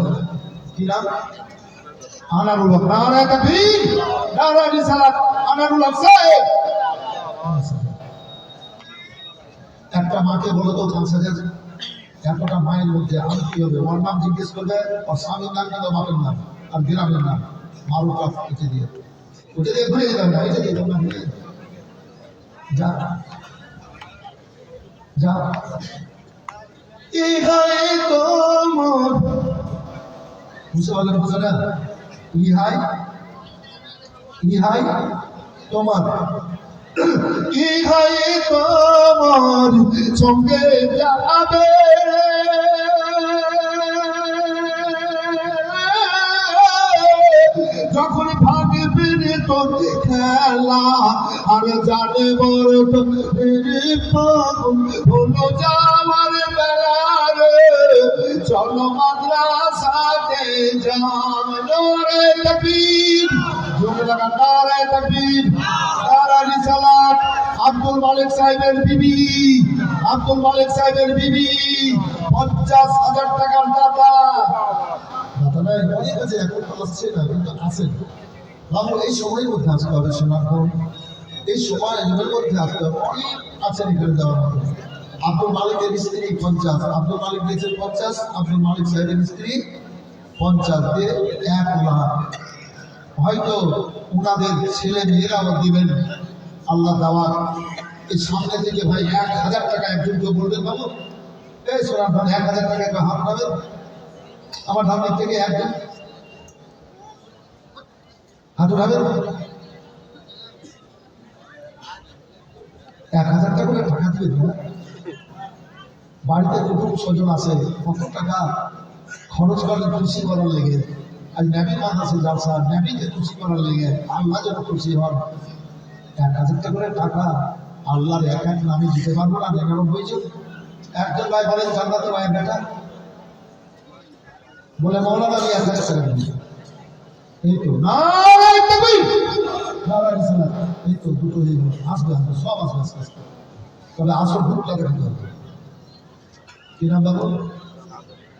কি নাম? আনারুল হক। নারায়ে তাকবীর, নারায়ে রিসালাত, আনারুল হক সাহেব। একটা মাকে বলো তো 5,000 এতটা মায়ের মধ্যে আমি কি হবে? ওর নাম জিজ্ঞেস করবে, ওর স্বামীর নাম কিন্তু বাপের নাম আর গ্রামের নাম মারুফা উঠে দিয়ে ঘুরে যেতাম না এটা দিয়ে তোমরা ঘুরে যা যা ইহাই তোমার বুঝতে পারলেন? বুঝো না? ইহাই ইহাই তোমার ইহাই তোমার সঙ্গে যাবে যখন ভাগবে তোর খেলা আর জানে বড় হলো যাওয়ার বেলা রে চলো মাদ্রাসাতে যান। নারায়ে তাকবীর, জোরে লাগা নারায়ে তাকবীর, নারায়ে রিসালাত। আব্দুল মালিক সাহেবের বিবি, আব্দুল মালিক সাহেবের বিবি 50,000 টাকার দাতা। দাতা নাই অনেক আছে, এখন তো আসছে না কিন্তু আছে। বাবু এই সময়ের মধ্যে আসতে হবে। শোনার পর এই সময় এদের মধ্যে আসতে হবে। অনেক আছেন এখানে যাওয়ার মতো। আব্দুল মালিকের স্ত্রী 50, আব্দুল মালিক দিয়েছেন 50, আব্দুল মালিক সাহেবের স্ত্রী 50 দিয়ে 1 লাখ। হয়তো ওনাদের ছেলে মেয়েরাও দিবেন আল্লাহ দেওয়ার। এই সামনে থেকে ভাই 1000 টাকা একজনকে বলবেন বাবু এই সোনার ধান 1000 টাকা একটা হাত পাবেন আমার ধানের থেকে একজন হাত উঠাবেন। 1000 টাকা করে টাকা দিবেন না? বাড়িতে কুটুম স্বজন আছে, কত টাকা খরচ করে খুশি করার লেগে। আর ন্যাবি মাদ্রাসা জালসা, ন্যাবিকে খুশি করার লেগে, আল্লাহ যেন খুশি হন। 1000 টাকা করে টাকা আল্লাহর এক এক নামে দিতে পারবো না? 99 জন। একজন ভাই বলেন জান্নাতে ভাইয়ের বেটা বলে মৌলানা আমি 1000 টাকা দিই। এই তো না এই তো দুটো আসবে আসবে সব আসবে আস্তে আস্তে। তবে আসল ভুটটা দেখাতে হবে। কি নাম বাবু?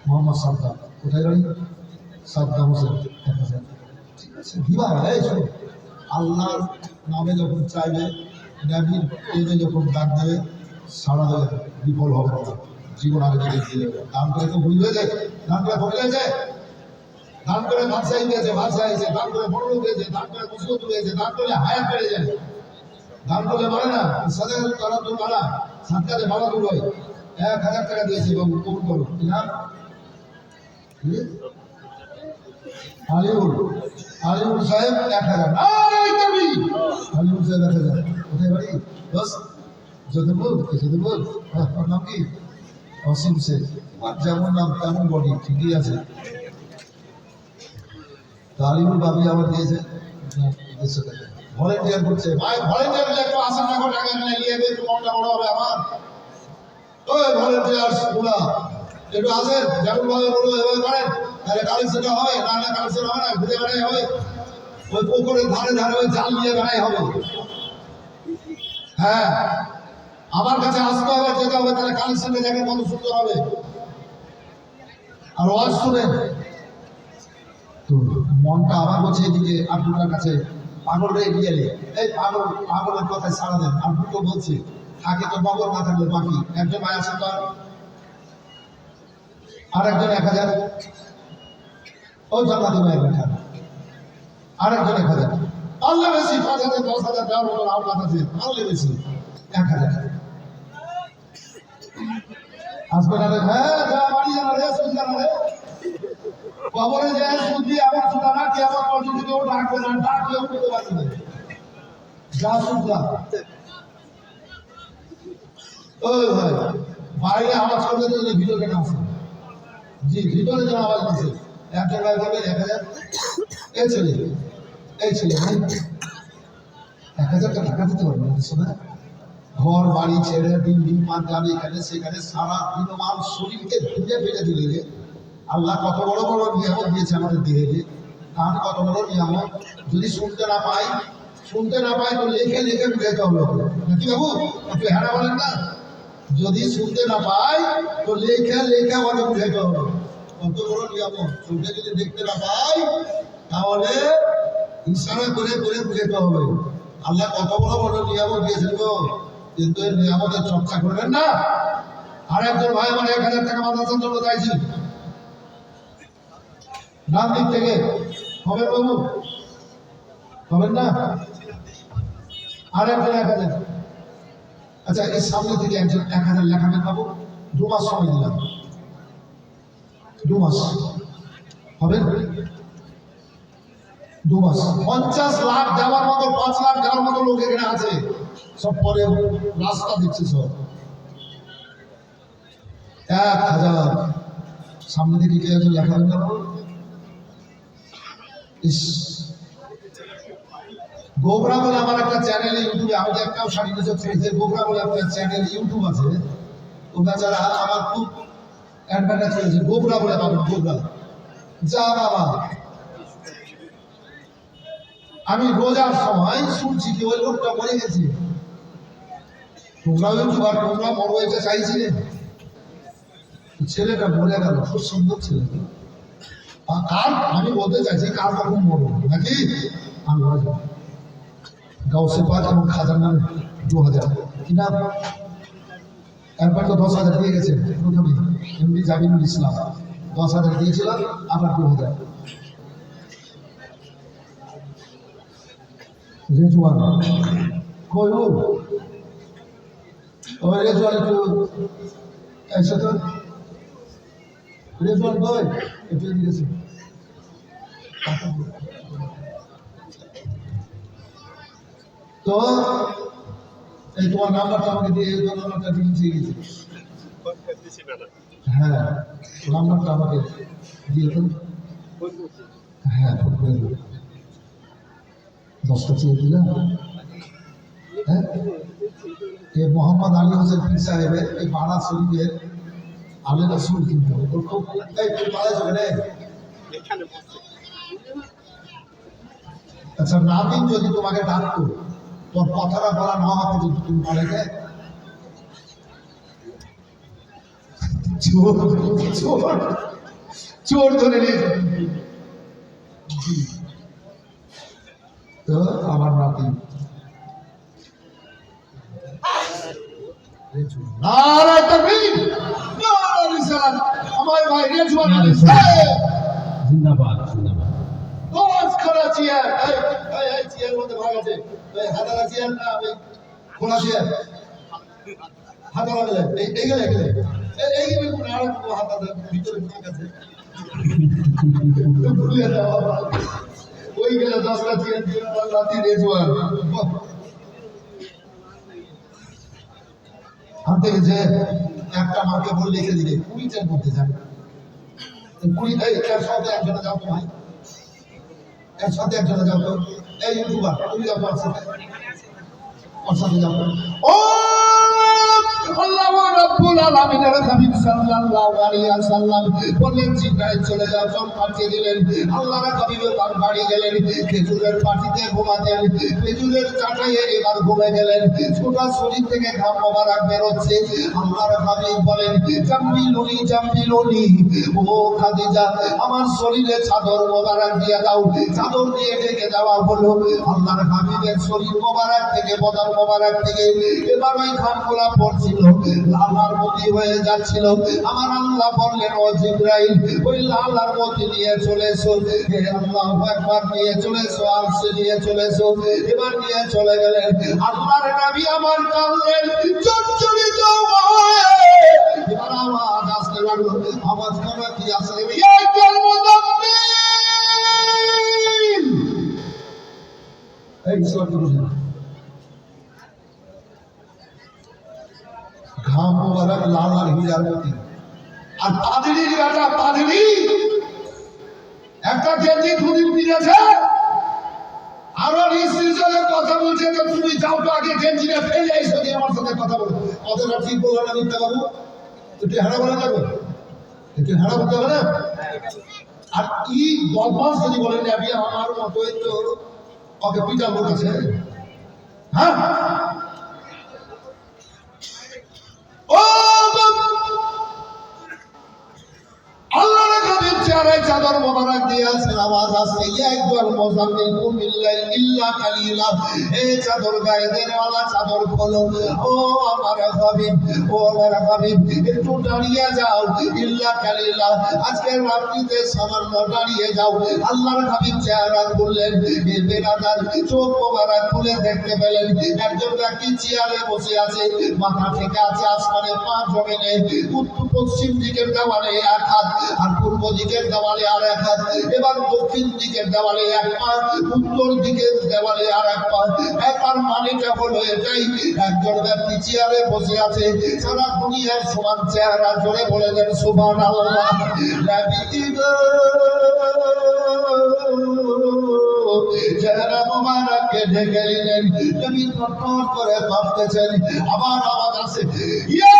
মোহাম্মদ সাদ্দাম। কোথায় বাড়ি? সাদ্দাম হোসেন। 1000। ঠিক আছে দিবা। এই শোনো, আল্লাহর নামে যখন চাইবে, নবীর প্রেমে যখন ডাক দেবে, সারা দেবে, বিফল হবে না। জীবন আগে দিকে দিয়ে দেবে। দান করে তো ভুল হয়ে যায়, দান করে ভুল হয়ে যায়, দান করে বাদশাহী হয়েছে, বাদশাহ হয়েছে, দান করে বড় হয়েছে, দান করে মুসিবত হয়েছে, দান করলে হায়াত বেড়ে যায়। দান করলে বাড়ে না, সাদা তারা তো বাড়া, সাতটাতে বাড়া দূর হয়। 1000 টাকা দিয়েছি বাবু, কবুল করো। কি নাম? আলিউল। আলিউল সাহেব 1000। আলিউল সাহেব 1000। কোথায় বাড়ি? বস যদুপুর। যদুপুর। আপনার নাম কি? অসীম শেখ। যেমন নাম তেমন বডি, ঠিকই আছে। আলিউল বাবি আমার দিয়েছে 200 টাকা। ভলেন্টিয়ার করছে ভাই, ভলেন্টিয়ার হলে একটু আসেন না, টাকা নিয়ে নিয়ে একটু মনটা বড় হবে আমার। ওই ভলেন্টিয়ার্স গুলা একটু আসেন, যেমন ভাবে বলবো এভাবে করেন, তাহলে কালেকশনটা হয়, না হলে কালেকশন হবে না, ঘুরে বেড়াই হবে। ওই পুকুরের ধারে ধারে ওই জাল নিয়ে বেড়াই হবে। হ্যাঁ, আমার কাছে আসতে হবে, যেতে হবে, তাহলে কালেকশনটা দেখেন কত সুন্দর হবে। আর ওয়াজ শুনেন তো মনটা আবার বলছে এদিকে আব্দুল্লার কাছে, পাগল রে গিয়ে এই পাগল, পাগলের কথায় সারা দেন। আর দুটো বলছে থাকে তো নগর না থাকলে বাকি। একজন ভাই আসেন তো, আর একজন 1000। ও জান্নাতি ভাইয়ের বেটা। আরেকজন 1000। পারলে বেশি 5000 10,000 দেওয়ার মতো আমার কাছে, পারলে বেশি 1000 আসবে না রে? হ্যাঁ যা বাড়ি জানা রে, শুন জানা রে, কবরে যায় শুনবি আমার শুনা না, কি আমার পর্যন্ত কেউ ডাকবে না, ডাকলেও উঠতে পারবে না। যা শুনলা ওই ভাই বাইরে আওয়াজ করবে তো ভিডিও কেন আছে? জি ভিতরে যেন আওয়াজ আছে। একজন ভাই বলবে 1000। এই ছেলে 1000 টাকা দিতে পারবে না? শোনা, ঘর বাড়ি ছেড়ে দিন মান যাবে এখানে সেখানে, সারা দিন আমার শরীরকে ধুয়ে ফেলে দিলে। আল্লাহ কত বড় বড় নিয়ামত দিয়েছে আমাদের দেহে, কান কত বড় নিয়ামত। যদি শুনতে না পাই তো লেখে লেখে বুঝাইতে হবে নাকি বাবু? একটু হ্যাঁ বলেন না? যদি শুনতে না পাই তো লেখে লেখে আমাকে বুঝাইতে হবে। কত বড় নিয়ামত। চোখে যদি দেখতে না পাই তাহলে ইশারা করে করে বুঝাইতে হবে। আল্লাহ কত বড় বড় নিয়ামত দিয়েছেন গো, কিন্তু এই নিয়ামতের চর্চা করবেন না। আর একজন ভাই আমার 1000 টাকা মাদ্রাসার জন্য চাইছি, নাম দিক থেকে হবে বাবু, হবেন না? আর একজন 1000। আচ্ছা এই সামনে থেকে একজন 1000 লেখাবেন বাবু, 2 মাস সময় দিলাম, 2 মাস হবে, 2 মাস। 50 লাখ দেওয়ার মতো, 5 লাখ দেওয়ার মতো লোক এখানে আছে, সব পরে রাস্তা দিচ্ছে সব। 1000 সামনে থেকে কে একজন লেখাবেন না? গোবরা বলে আমার একটা চ্যানেল ইউটিউবে, আমি একটাও শাড়ি নিয়ে ছেড়েছে। গোবরা বলে একটা চ্যানেল ইউটিউব আছে, ও বেচারা আমার খুব অ্যাডভার্টাইজ করেছে। গোবরা বলে পাবেন, গোবরা। যা বাবা, আমি রোজার সময় শুনছি কি ওই লোকটা মরে গেছে। তোমরা ইউটিউবার, তোমরা বড় এটা চাইছিলেন, ছেলেটা মরে গেল, খুব সুন্দর ছেলে। কার আমি বলতে চাইছি, কার কখন মরবো নাকি? গাউসে পাক এবং খাজার নামে 2000 কি নাম একবার তো 10,000 দিয়ে গেছে প্রথমে এমনি জামিনুল ইসলাম 10,000 দিয়েছিল আবার 2000 রেজওয়ান কই ও রেজওয়ান একটু এসে তো রেজওয়ান কই একটু দিয়েছে তো এই তোমার নাম্বারটা আমাকে দিয়ে এই নাম্বারটা দিয়ে গেছে হ্যাঁ নাম্বারটা আমাকে দিয়ে দেন হ্যাঁ ফোন করে দেবো 10টা চেয়ে দিলাম হ্যাঁ এ মোহাম্মদ আলী হোসেন পীর সাহেবের এই বাড়া শরীফের আলে রসুল কিন্তু ওর খুব এই তুই পালা যাবে রে আচ্ছা নাদিম যদি তোমাকে ডাকতো তোর কথাটা বলা না হওয়া পর্যন্ত তুমি পালে যায় চোর চোর চোর ধরে নিয়েছে তো আমার নাতি নারায় তাকবীর নারায় রিসালাত আমার ভাই রেজওয়ান আলী সাহেব জিন্দাবাদ জিন্দাবাদ রোজ খোলা চেয়ার এই চেয়ার মধ্যে ভাগ আছে এই হাতালা চেয়ার না ওই খোলা চেয়ার হাতালা গেলে এইগুলো এইগুলো কোন আর কোনো হাতালা ভিতরে ভাগ আছে ভুলে যাওয়া ওই গেলে 10টা চেয়ার দিয়ে রাতি রেজওয়ান আনতে গেছে একটা মাকে বল লিখে দিলে 20টার মধ্যে যাবে 20 এই এর সাথে একজনে যাও তো ভাই এর সাথে একজনে যাও তো এই ইউটিউবার তুমি যাও ওর সাথে যাও ও আল্লাহু রাব্বুল আলামিনের হাবিব সাল্লাল্লাহু আলাইহি ওয়াসাল্লাম বললেন জিবরাইল চলে যাও সব পাঠিয়ে দিলেন আল্লাহর হাবিব তার বাড়ি গেলেন খেজুরের পাটিতে ঘুমাতেন খেজুরের চাটাইয়ে এবার ঘুমে গেলেন ছোটা শরীর থেকে ঘাম মোবারক বের হচ্ছে আল্লাহর হাবিব বলেন জাম্বিলুনি ও খাদিজা আমার শরীরে চাদর মোবারক দিয়ে দাও চাদর দিয়ে ঢেকে দেওয়া হলো আল্লাহর হাবিবের শরীর মোবারক থেকে বদন মোবারক থেকে এবার ওই ঘামগুলা পড়ছিল লালার মতি হয়ে যাচ্ছিল আমার আল্লাহ বললেন ও জিবরাইল ওই লালার মতি নিয়ে চলে এসো হে আল্লাহু আকবার নিয়ে চলে এসো আরশে নিয়ে চলে এসো এবার নিয়ে চলে গেলেন আল্লাহর নবী আমার কাঁদলেন জর্জরিত হয়ে এবার আওয়াজ আসতে লাগলো আওয়াজ করে কি আসে এই মুজাম্মিল এই সব ঘাম মোবারক লাল আর হীরার মতি আর পাদড়ির বেটা পাদড়ি একটা গেঞ্জি দুদিন পিনেছে আরো স্ত্রীর কথা বলছে যে তুমি যাও তো আগে গেঞ্জিটা ফেলে এসো দিয়ে আমার সাথে কথা বলো কথাটা ঠিক বললো না মিথ্যা বাবু একটু হারা বলা যাবে একটু হারা বলতে হবে না আর ই বদমাস যদি বলেন আমি আমার মতোই তো ওকে পিটাবো কাছে হ্যাঁ চাদর মোবারক দিয়েছেন আওয়াজ আসছে একবার মুজাম্মিল কুমিল্লাহ ইল্লা কালিলা এই চাদর গায়ে দেওয়ালা চাদর খোলো ও আমার হাবিব একটু দাঁড়িয়ে যাও ইল্লা কালিলা আজকের রাত্রিতে সামান্য দাঁড়িয়ে যাও আল্লাহর হাবিব চেহারা করলেন বেরাদার চোখ মোবারক খুলে দেখতে পেলেন একজন ব্যক্তি চেয়ারে বসে আছে মাথা থেকে আছে আসমানে পা জমিনে উত্তর পশ্চিম দিকের দেওয়ালে এক হাত আর পূর্ব দিকের দেওয়ালে আর এক হাত এবার দক্ষিণ দিকের দেওয়ালে এক পা উত্তর দিকের দেওয়ালে আর এক পা একবার মানেটা হলো এটাই একজন ব্যক্তি চেয়ারে বসে আছে সারা দুনিয়ার সমান চেহারা জোরে বলে দেন সুবহানাল্লাহ চেহারা মোবারককে ঢেকে নিলেন নবী টট্টর করে ভাবতেছেন আবার আওয়াজ আসে ইয়া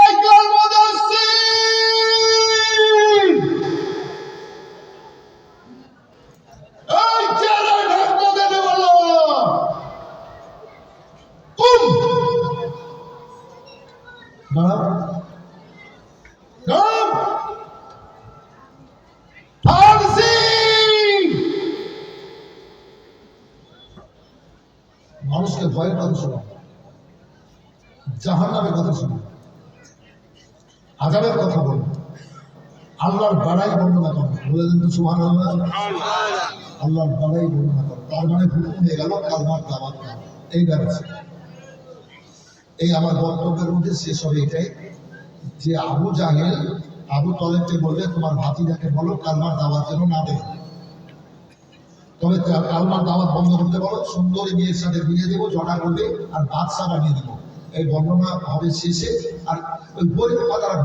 মানুষকে ভয় জাহান্নামের কথা শুনো, আযাবের কথা বলো, আল্লাহর বাড়াই বর্ণনা করো। বলে দিন তো সুবহানাল্লাহ। আল্লাহর বাড়াই বর্ণনা করো, তার মানে হুকুম হয়ে গেল কালমার দাওয়াত দাও। এই ব্যবস্থা, এই আমার বক্তব্যের মধ্যে শেষ হবে এটাই যে আবু জাহেল আবু তালেবকে বলবে তোমার ভাতিজাকে বলো কালমার দাওয়াত যেন না দেয়, তবে কালমার দাওয়াত বন্ধ করতে বলো, সুন্দরী মেয়ের সাথে বিয়ে দেবো, জড়া করবে আর বাদশা বানিয়ে দেবো। এই বর্ণনা হবে শেষে। আর ওই বই কথাটা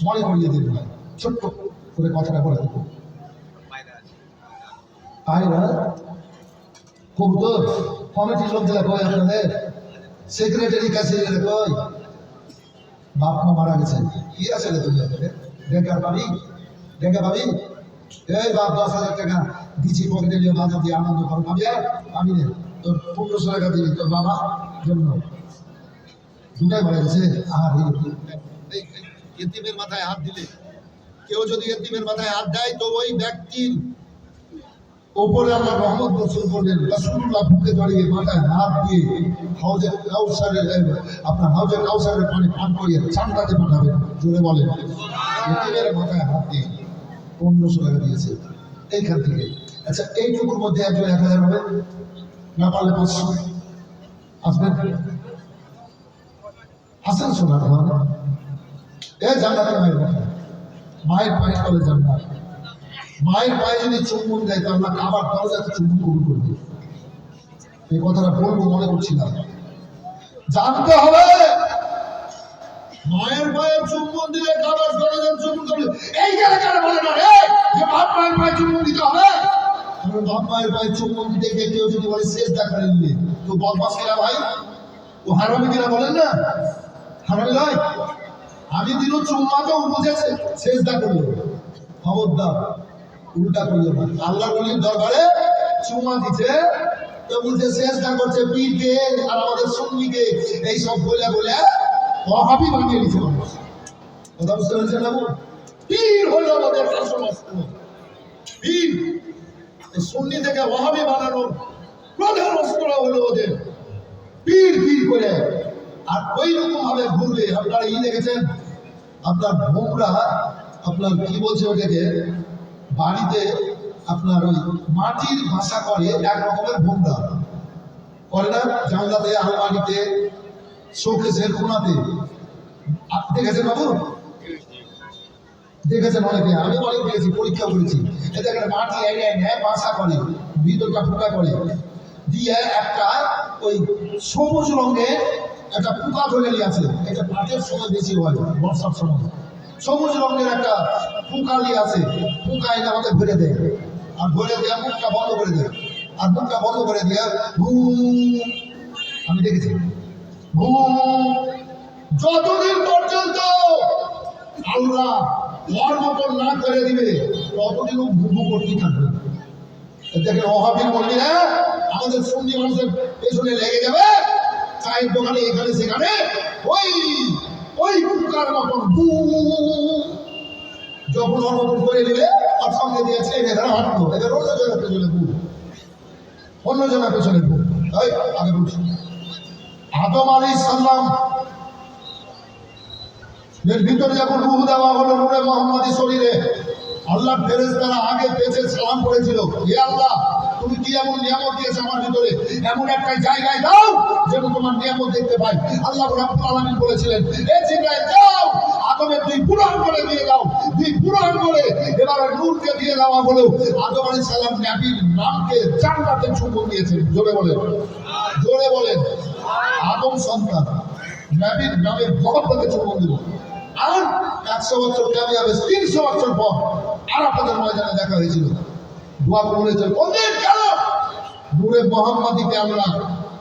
মনে করিয়ে দেবো, ছোট্ট করে কথাটা বলে দেবো। পায়রা কবুতর কমিটির লোক দিলে কই, আপনাদের সেক্রেটারি কাছে গেলে কই, বাপ মা মারা গেছে, কি আছে রে তুমি ডেকার পাবি, ডেকে পাবি, এই বাপ 10,000 টাকা দিচ্ছি পকেটে নিয়ে বাজার দিয়ে আনন্দ করো, পাবি? আর পাবি না, তোর 1500 টাকা দিবি তোর বাবা জন্য, দুটাই মারা গেছে। আর এতিমের মাথায় হাত দিলে, কেউ যদি এতিমের মাথায় হাত দেয় তো ওই ব্যক্তির ওপরে আল্লাহ রহমত বর্ষণ করবেন। রাসূলুল্লাহ বুকে জড়িয়ে মাথায় হাত দিয়ে হাউজে কাউসারের পানি পান করিয়ে জান্নাতে পাঠাবেন। জোরে বলেন, এতিমের মাথায় হাত দিয়ে 1500 টাকা দিয়েছে এইখান থেকে। আচ্ছা, এইটুকুর মধ্যে একজন 1000 হবে, না পারলে 500 আসবেন। আসেন শোনার ঘর, এ জান্নাতের মায়ের কথা, মায়ের পায়ে তলে জান্নাত। মায়ের পায়ে যদি চুম্বন দেয় তাহলে আবার দরজাতে চুম্বন কবুল করবে। এই কথাটা বলবো মনে করছিলাম, জানতে হবে মায়ের পায়ে চুম্বন দিলে কাবার দরজাতে চুম্বন করবে। এই জায়গাটা বলে না রে যে বাপ মায়ের পায়ে চুম্বন দিতে হবে। কারণ বাপ মায়ের পায়ে চুম্বন দিতে গিয়ে কেউ যদি বলে সেজদা করে নিলে তো বদমাশ কিনা ভাই, ও হারামি কিনা বলেন না, হারামি নয়। আমি দিল চুম্মাকেও বুঝেছে সেজদা করলো, খবরদার উল্টা করলো না। আল্লাহ বলির দরবারে চুমা দিচ্ছে তো বলছে চেষ্টা করছে পীরকে আর আমাদের সুন্নিকে, এই সব বলে বলে ওয়াহাবি বানিয়ে দিচ্ছে মানুষ। কথা বুঝতে পেরেছেন না? পীর হলো আমাদের আসল অস্ত্র, পীর সুন্নি থেকে ওয়াহাবি বানানোর প্রধান অস্ত্র হলো ওদের পীর, পীর করে। আর ওই রকম ভাবে ঘুরবে। আপনারা দেখেছেন আপনার বোমরা, আপনার কি বলছে ওটাকে, বাড়িতে আপনার ওই মাটির ভাষা করে এক রকমের ভোমরা করে না, জানলাতে, আলমারিতে, শোকেসের কোনাতে। দেখেছেন বাবু? দেখেছেন অনেকে, আমি অনেক দেখেছি, পরীক্ষা করেছি। এটা একটা মাটি নেয় ভাষা করে, ভিতরটা ফুটা করে দিয়ে একটা ওই সবুজ রঙের একটা পোকা ধরে নিয়ে আছে। এটা পাটের সময় বেশি হয়, বর্ষার সময়। সবুজ রঙের একটা পোকা নিয়ে আছে, পোকা এনে আমাদের ভরে দেয়, আর ভরে দেওয়া মুখটা বন্ধ করে দেয়, আর মুখটা বন্ধ করে দিয়ে আমি দেখেছি যতদিন পর্যন্ত আল্লাহ ওর মতন না করে দিবে ততদিন ভূ করতেই থাকবে। দেখেন ওহাবির মন্দিরে আমাদের সুন্নি মানুষের পেছনে লেগে যাবে, চায়ের দোকানে এখানে সেখানে ওই ওই কুকার মতন যখন ওর মতন করে দিবে আর সঙ্গে দিয়েছে এখানে হাঁটবো, এদের অন্য জনের পেছনে অন্য জনের পেছনে আগে বলছি। আদম আলাইহিস সালাম এর ভিতরে যখন রূহ দেওয়া হলো নূরে মুহাম্মাদি শরীরে, আল্লাহ ফেরেশতারা আগে পেছে সালাম করেছিল, হে আল্লাহ তুমি কি এমন নিয়ামত দিয়েছো আমার ভিতরে, এমন একটা জায়গায় দাও যেন তোমার নিয়ামত দেখতে পাই। আল্লাহ রাব্বুল আলামিন বলেছিলেন, এ জিবরাইল যাও আদমের 2 বুড়ো আঙ্গুলে দিয়ে দাও, 2 বুড়ো আঙ্গুলে। এবারে নূরকে দিয়ে দেওয়া হলো। আদম আলাইহিস সালাম নবীর নামকে জান্নাতে চুম্বন দিয়েছেন। জোরে বলেন, জোরে বলেন। আদম সন্তান নবীর নামে মহব্বতে চুম্বন দিল। আর 100 বছর কামিয়ে যাবে, 300 বছর পর আর আপনাদের ময়দানে দেখা হয়েছিল, দোয়া করেছিল কোনদিন কেন নূরে মুহাম্মাদিকে আমরা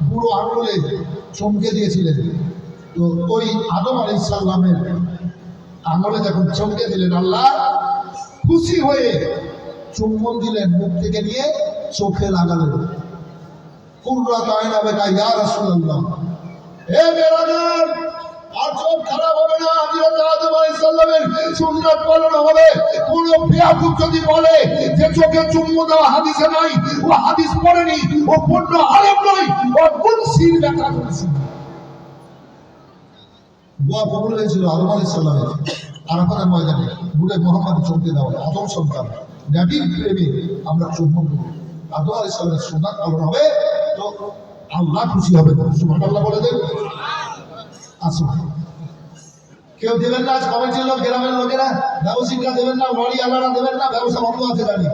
বুড়ো আঙ্গুলে চমকে দিয়েছিলেন। তো ওই আদম আলাইহিস সালামের আঙ্গুলে যখন চমকে দিলেন, আল্লাহ খুশি হয়ে চুম্বন দিলেন, মুখ থেকে নিয়ে চোখে লাগালেন। কুররাত আয়না বেটা ইয়া রাসূলুল্লাহ, হে বেরাদার আর চোখ খারাপ হবে না, হযরত আদম আলাইহিস সালামের সুন্নাত পালন হবে। কোন বেয়াকুব যদি বলে যে চোখে চুম্বন দেওয়া হাদিসে নাই, ও হাদিস পড়েনি, ও পূর্ণ আলেম নয়, ও মুনসির ব্যাখ্যা করেছে। দোয়া কবুল হয়েছিল আদম আলাইহিস সালামের আরাফাতের ময়দানে বুড়ে মোহাম্মদ চমকে দেওয়া আদম সন্তান নবীর প্রেমে আমরা চুম্বন করি। আদম আলাইহিস সালামের সুন্নাত পালন হবে তো আল্লাহ খুশি হবে। সুবহানাল্লাহ বলে দেন। আসুন, কেউ দেবেন না, কমিটির লোক, গ্রামের লোকেরা, ব্যবসায়িকরা দেবেন না, লরি আলারা দেবেন না, ব্যবসা বন্ধ আছে জানি।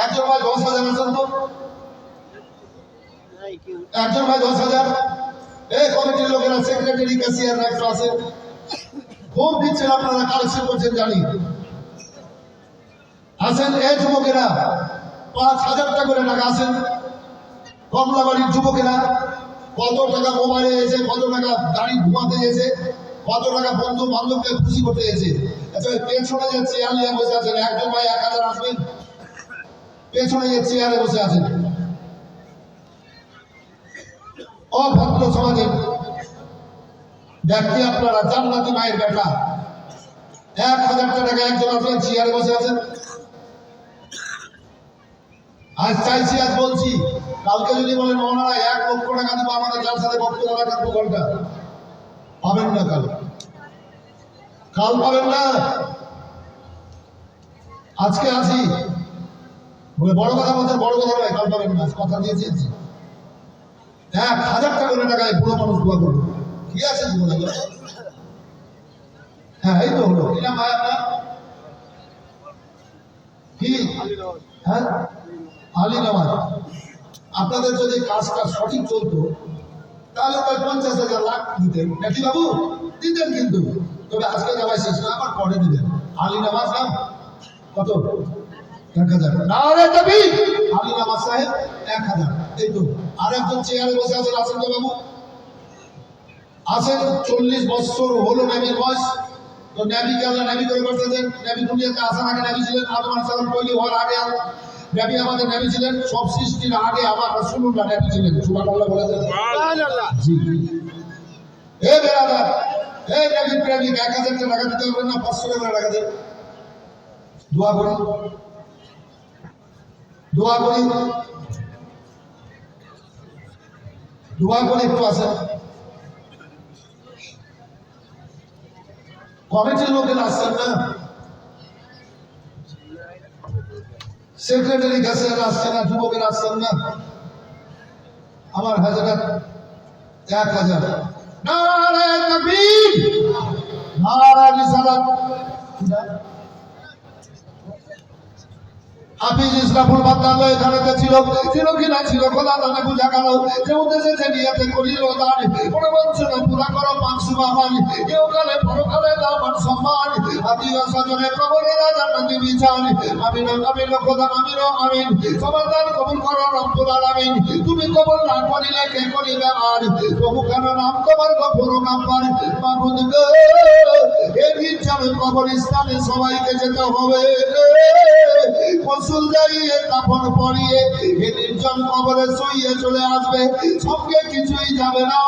একজন ভাই 10,000 আছেন তো, একজন ভাই 10,000। এই কমিটির লোকেরা, সেক্রেটারি, ক্যাশিয়ার একটু আছে, খুব দিচ্ছেন আপনারা, কালেকশন করছেন জানি। আসেন এই যুবকেরা, 5,000 টাকা করে টাকা আসেন। কমলাবাড়ির যুবকেরা কত টাকা মোবাইলে এসে, কত টাকা গাড়ি ঘুমাতে এসে, কত টাকা বন্ধু বান্ধবকে খুশি করতে এসে। আচ্ছা, পেছনে যে চেয়ার নিয়ে বসে আছেন, একজন ভাই 1,000 আসবেন। পেছনে যে চেয়ারে বসে আছেন, অভদ্র সমাজের ব্যক্তি আপনারা, জান্নাতি মায়ের বেটা, 1,000 টাকা একজন আসবেন, চেয়ারে বসে আছেন। আজ চাইছি, আজ বলছি, কালকে যদি বলেন ওনারা 1 লক্ষ টাকা দেবো আমাদের যার সাথে বক্তব্য রাখেন 2 ঘন্টা, পাবেন না। কাল পাবেন না। আজকে আছি বলে বড় কথা বলছেন, বড় কথা নয়, কাল পাবেন না, কথা দিয়েছি। 1,000 টাকা করে টাকায় বুড়ো মানুষ দোয়া করবো, কি আছে জীবনে? হ্যাঁ, এই তো হলো। কি নাম ভাই আপনার? কি? হ্যাঁ, আলী নামাজ। আপনাদের যদি কাজটা সঠিক চলতো তাহলে তো 50,000 লাখ দিতেন নাকি বাবু? দিতেন, কিন্তু তবে আজকে যাওয়াই শেষ না, আবার পরে দিবেন। আলী নামাজ নাম কত? 1,000। নারে তাকবীর! আলী নামাজ সাহেব 1,000। এই তো আর একজন চেয়ারে বসে আছেন, আছেন তো বাবু? আছেন। 40 বছর হলো নবীর বয়স। তো নবীকে আল্লাহ নবী করে পাঠাতেন। নবী দুনিয়াতে আসার আগে নবী ছিলেন, আদম আলাইহিস সালাম তৈরি হওয়ার আগে নবী আমাদের নবী ছিলেন, সব সৃষ্টির আগে আমার রাসূলুল্লাহ নবী ছিলেন। সুবহানাল্লাহ বলে দেন। সুবহানাল্লাহ। জি। এ বেরাদার, এই নবীর প্রেমিক, 1,000 টাকা দিতে পারবেন না? 500 টাকা দেন। দোয়া করি, দোয়া করি, দোয়া করে একটু আসেন। কমিটির লোকেরা আসছেন না, সেক্রেটারি ক্যাশিয়ার আসছেন না, যুবকেরা আসছেন না। আমার হাজারাত 1,000। নারে তাকবীর! নারে রিসালাত! হাফিজ ইসলামুল বাদদাল্লাহ এখানেতে ছিল কি না ছিল খোদা জানে, বুঝা গেল যে উদ্দেশ্যে যে নিয়তে করিল দান, প্রবঞ্চনা পুরা করো 500 বাহান, কেউ কালে পরকালে দাও মান সম্মান, আত্মীয় স্বজনে কবরেরা জান্নাতি বিছান। আমিন আমিন খোদা আমিন আমিন, সবার দান কবুল করো রব্বুল আলামিন। তুমি কবুল না করিলে কে করিবে আর, প্রভু কেন নাম তোমার গফুর গাফফার। মাবুদ গো, এই বিছানে কবরস্থানে সবাইকে যেতে হবে। গোসল দাঁড়িয়ে কাপড় পরিয়ে নির্জন কবরে শুইয়ে চলে আসবে, সঙ্গে কিছুই যাবে না,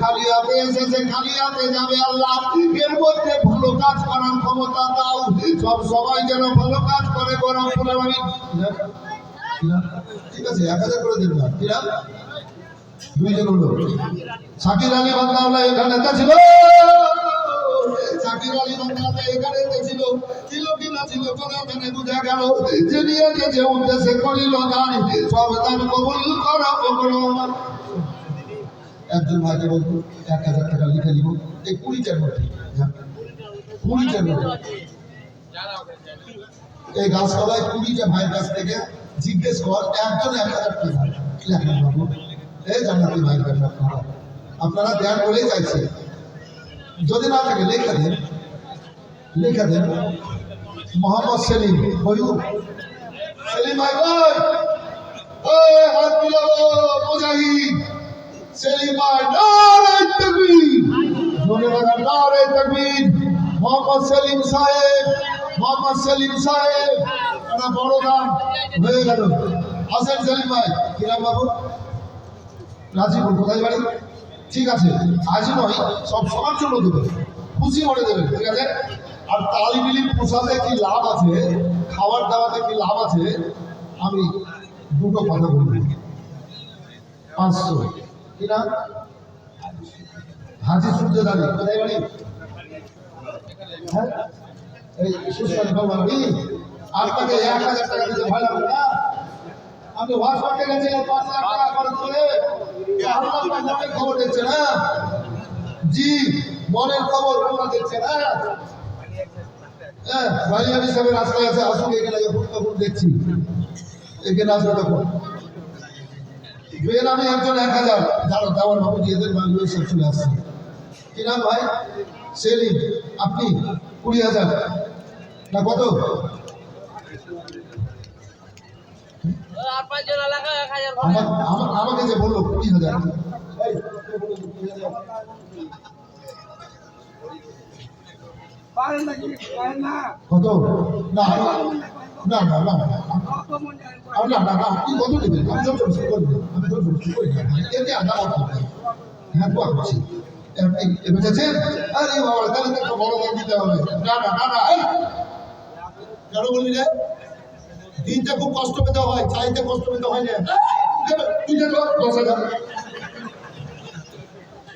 খালি হাতে এসেছে, খালি হাতে যাবে। আল্লাহ এর মধ্যে ভালো কাজ করার ক্ষমতা দাও, সব সবাই যেন ভালো কাজ করে। গরম করে আমি ঠিক আছে 1,000 করে দেব না, কিরা 2 জন হলো। শাকির আলী বাংলা এখানে ছিল, শাকির আলী বাংলা এখানে ছিল, ছিল কি না ছিল কোন ওখানে বুঝা গেল যে নিয়ে যে উদ্দেশ্যে করিল গান, সব দান কবুল করো। একজন ভাইকে বলতো 1,000 টাকা লিখে দিব, এই 20টার মধ্যে, 20টার মধ্যে এই গাছতলায় 20টা ভাইয়ের কাছ থেকে জিজ্ঞেস কর, একজন 1,000 টাকা লেখেন বাবু। এই জান্নাতি ভাইয়ের কাছে আপনারা দেন বলেই চাইছে, যদি না থাকে লেখা দেন, লেখা দেন। মোহাম্মদ সেলিম, বলুন সেলিম ভাই কই? ওই হাত মিলাবো মুজাহিদ সেলিম ভাই, নারে তাকবীর! জোরে বলেন নারে তাকবীর! মোহাম্মদ সেলিম সাহেব, মোহাম্মদ সেলিম সাহেব, একটা বড় গান হয়ে গেল। আসেন সেলিম ভাই। কিরাম বাবু? রাজিপুর। কোথায় বাড়ি? ঠিক আছে, আজ নয়, সব সবার জন্য দেবেন, খুশি করে দেবেন, ঠিক আছে? আর তালিবিলি পোষাতে কি লাভ আছে, খাবার দাওয়াতে কি লাভ আছে, আমি দুটো কথা বলবো। 500 কিনা হাজি সূর্য দাঁড়িয়ে কোথায় বাড়ি? হ্যাঁ এই সুস্বাদ বাড়ি। আপনাকে 1000 টাকা দিতে ভয় লাগবে না? আমি ওয়াশ করতে গেছি 5 লাখ টাকা খরচ করে। আপনার মনের খবর দেখছে না? জি মনের খবর আপনারা দেখছে না? হ্যাঁ ভাই আমি সব রাস্তায় আছে, আসুন এখানে ফুট দেখছি, এখানে আসবে তখন বের আমি একজন 1000 যারা দেওয়ার বাবু এদের বাংলাদেশ সব চলে আসছে। কি নাম ভাই? সেলিম। আপনি 20000 না কত? আমাকে যে বললো 20000 কত? না না না না আপনি কত নেবেন? আমি জোর জবরদস্তি করি না, আমি জোর জবরদস্তি করি না, এতে আদা কথা হ্যাঁ দোয়া করছি বুঝেছেন? আরে বাবা তাহলে তো একটা বড় দাম দিতে হবে। না না না না কেন বলবি রে? দিনটা খুব কষ্ট পেতে হয়, চাইতে কষ্ট পেতে হয় না। তুই যে 10,000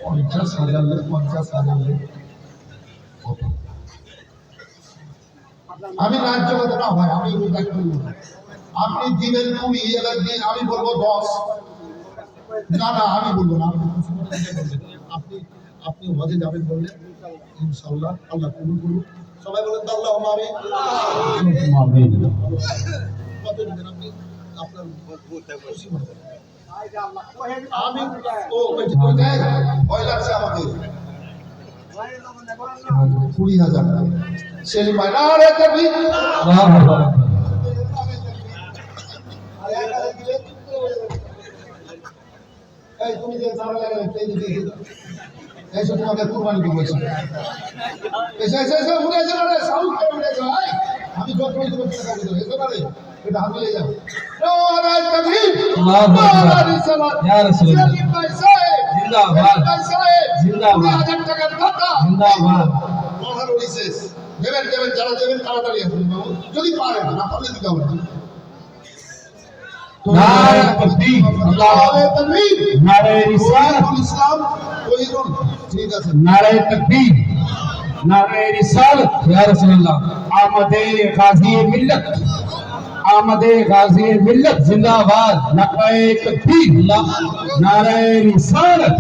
50,000 আমি রাজ্য কথা না ভাই, আমি আপনি দিবেন 20, এবার দিন আমি বলবো 10। না না আমি বলবো না, আপনি আপনি হজে যাবেন বললেন ইনশাআল্লাহ আল্লাহ কবুল করুন। সবাই বলেন তো আল্লাহুম্মা আমিন। কত দিবেন আপনি? আপনার আমি ও ভয় লাগছে আমাকে 20,000 সেলিম ভাই না রে কবি এই তুমি যে সামনে লাগালে এই দিকে এসে তোমাকে কুরবানি দিব এসে এসে উড়ে যাবে রে সাউন্ড করে উড়ে যাবে। আমি যত করে দেব টাকা দেব এসে পারে এটা হাতে নিয়ে যাও। নারায়ে তাকবীর আল্লাহু আকবার ইয়া রাসূলুল্লাহ সেলিম ভাই সাহেব জিন্দাবাদ জিন্দাবাদ 2000 টাকার দাতা জিন্দাবাদ। মহান রিসেস দেবেন যারা দেবেন তাড়াতাড়ি আসুন বাবু, যদি পারেন না পারলে দিতে হবে না। নারে তাকবীর নারে তাকবীর নারে রিসালাত ইসলাম ওইরুল ঠিক আছে। নারে তাকবীর নারে রিসালাত ইয়া রাসূলুল্লাহ। আমাদে গাজী মিল্লাত জিন্দাবাদ। নারে তাকবীর নারে রিসালাত।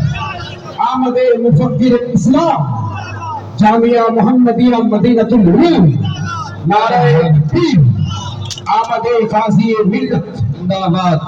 আমাদে মুফাক্কির ইসলাম জামিয়া মুহাম্মদিয়া মদিনাতুল উলুম। নারে তাকবীর আমাদে গাজী মিল্লাত জিন্দাবাদ।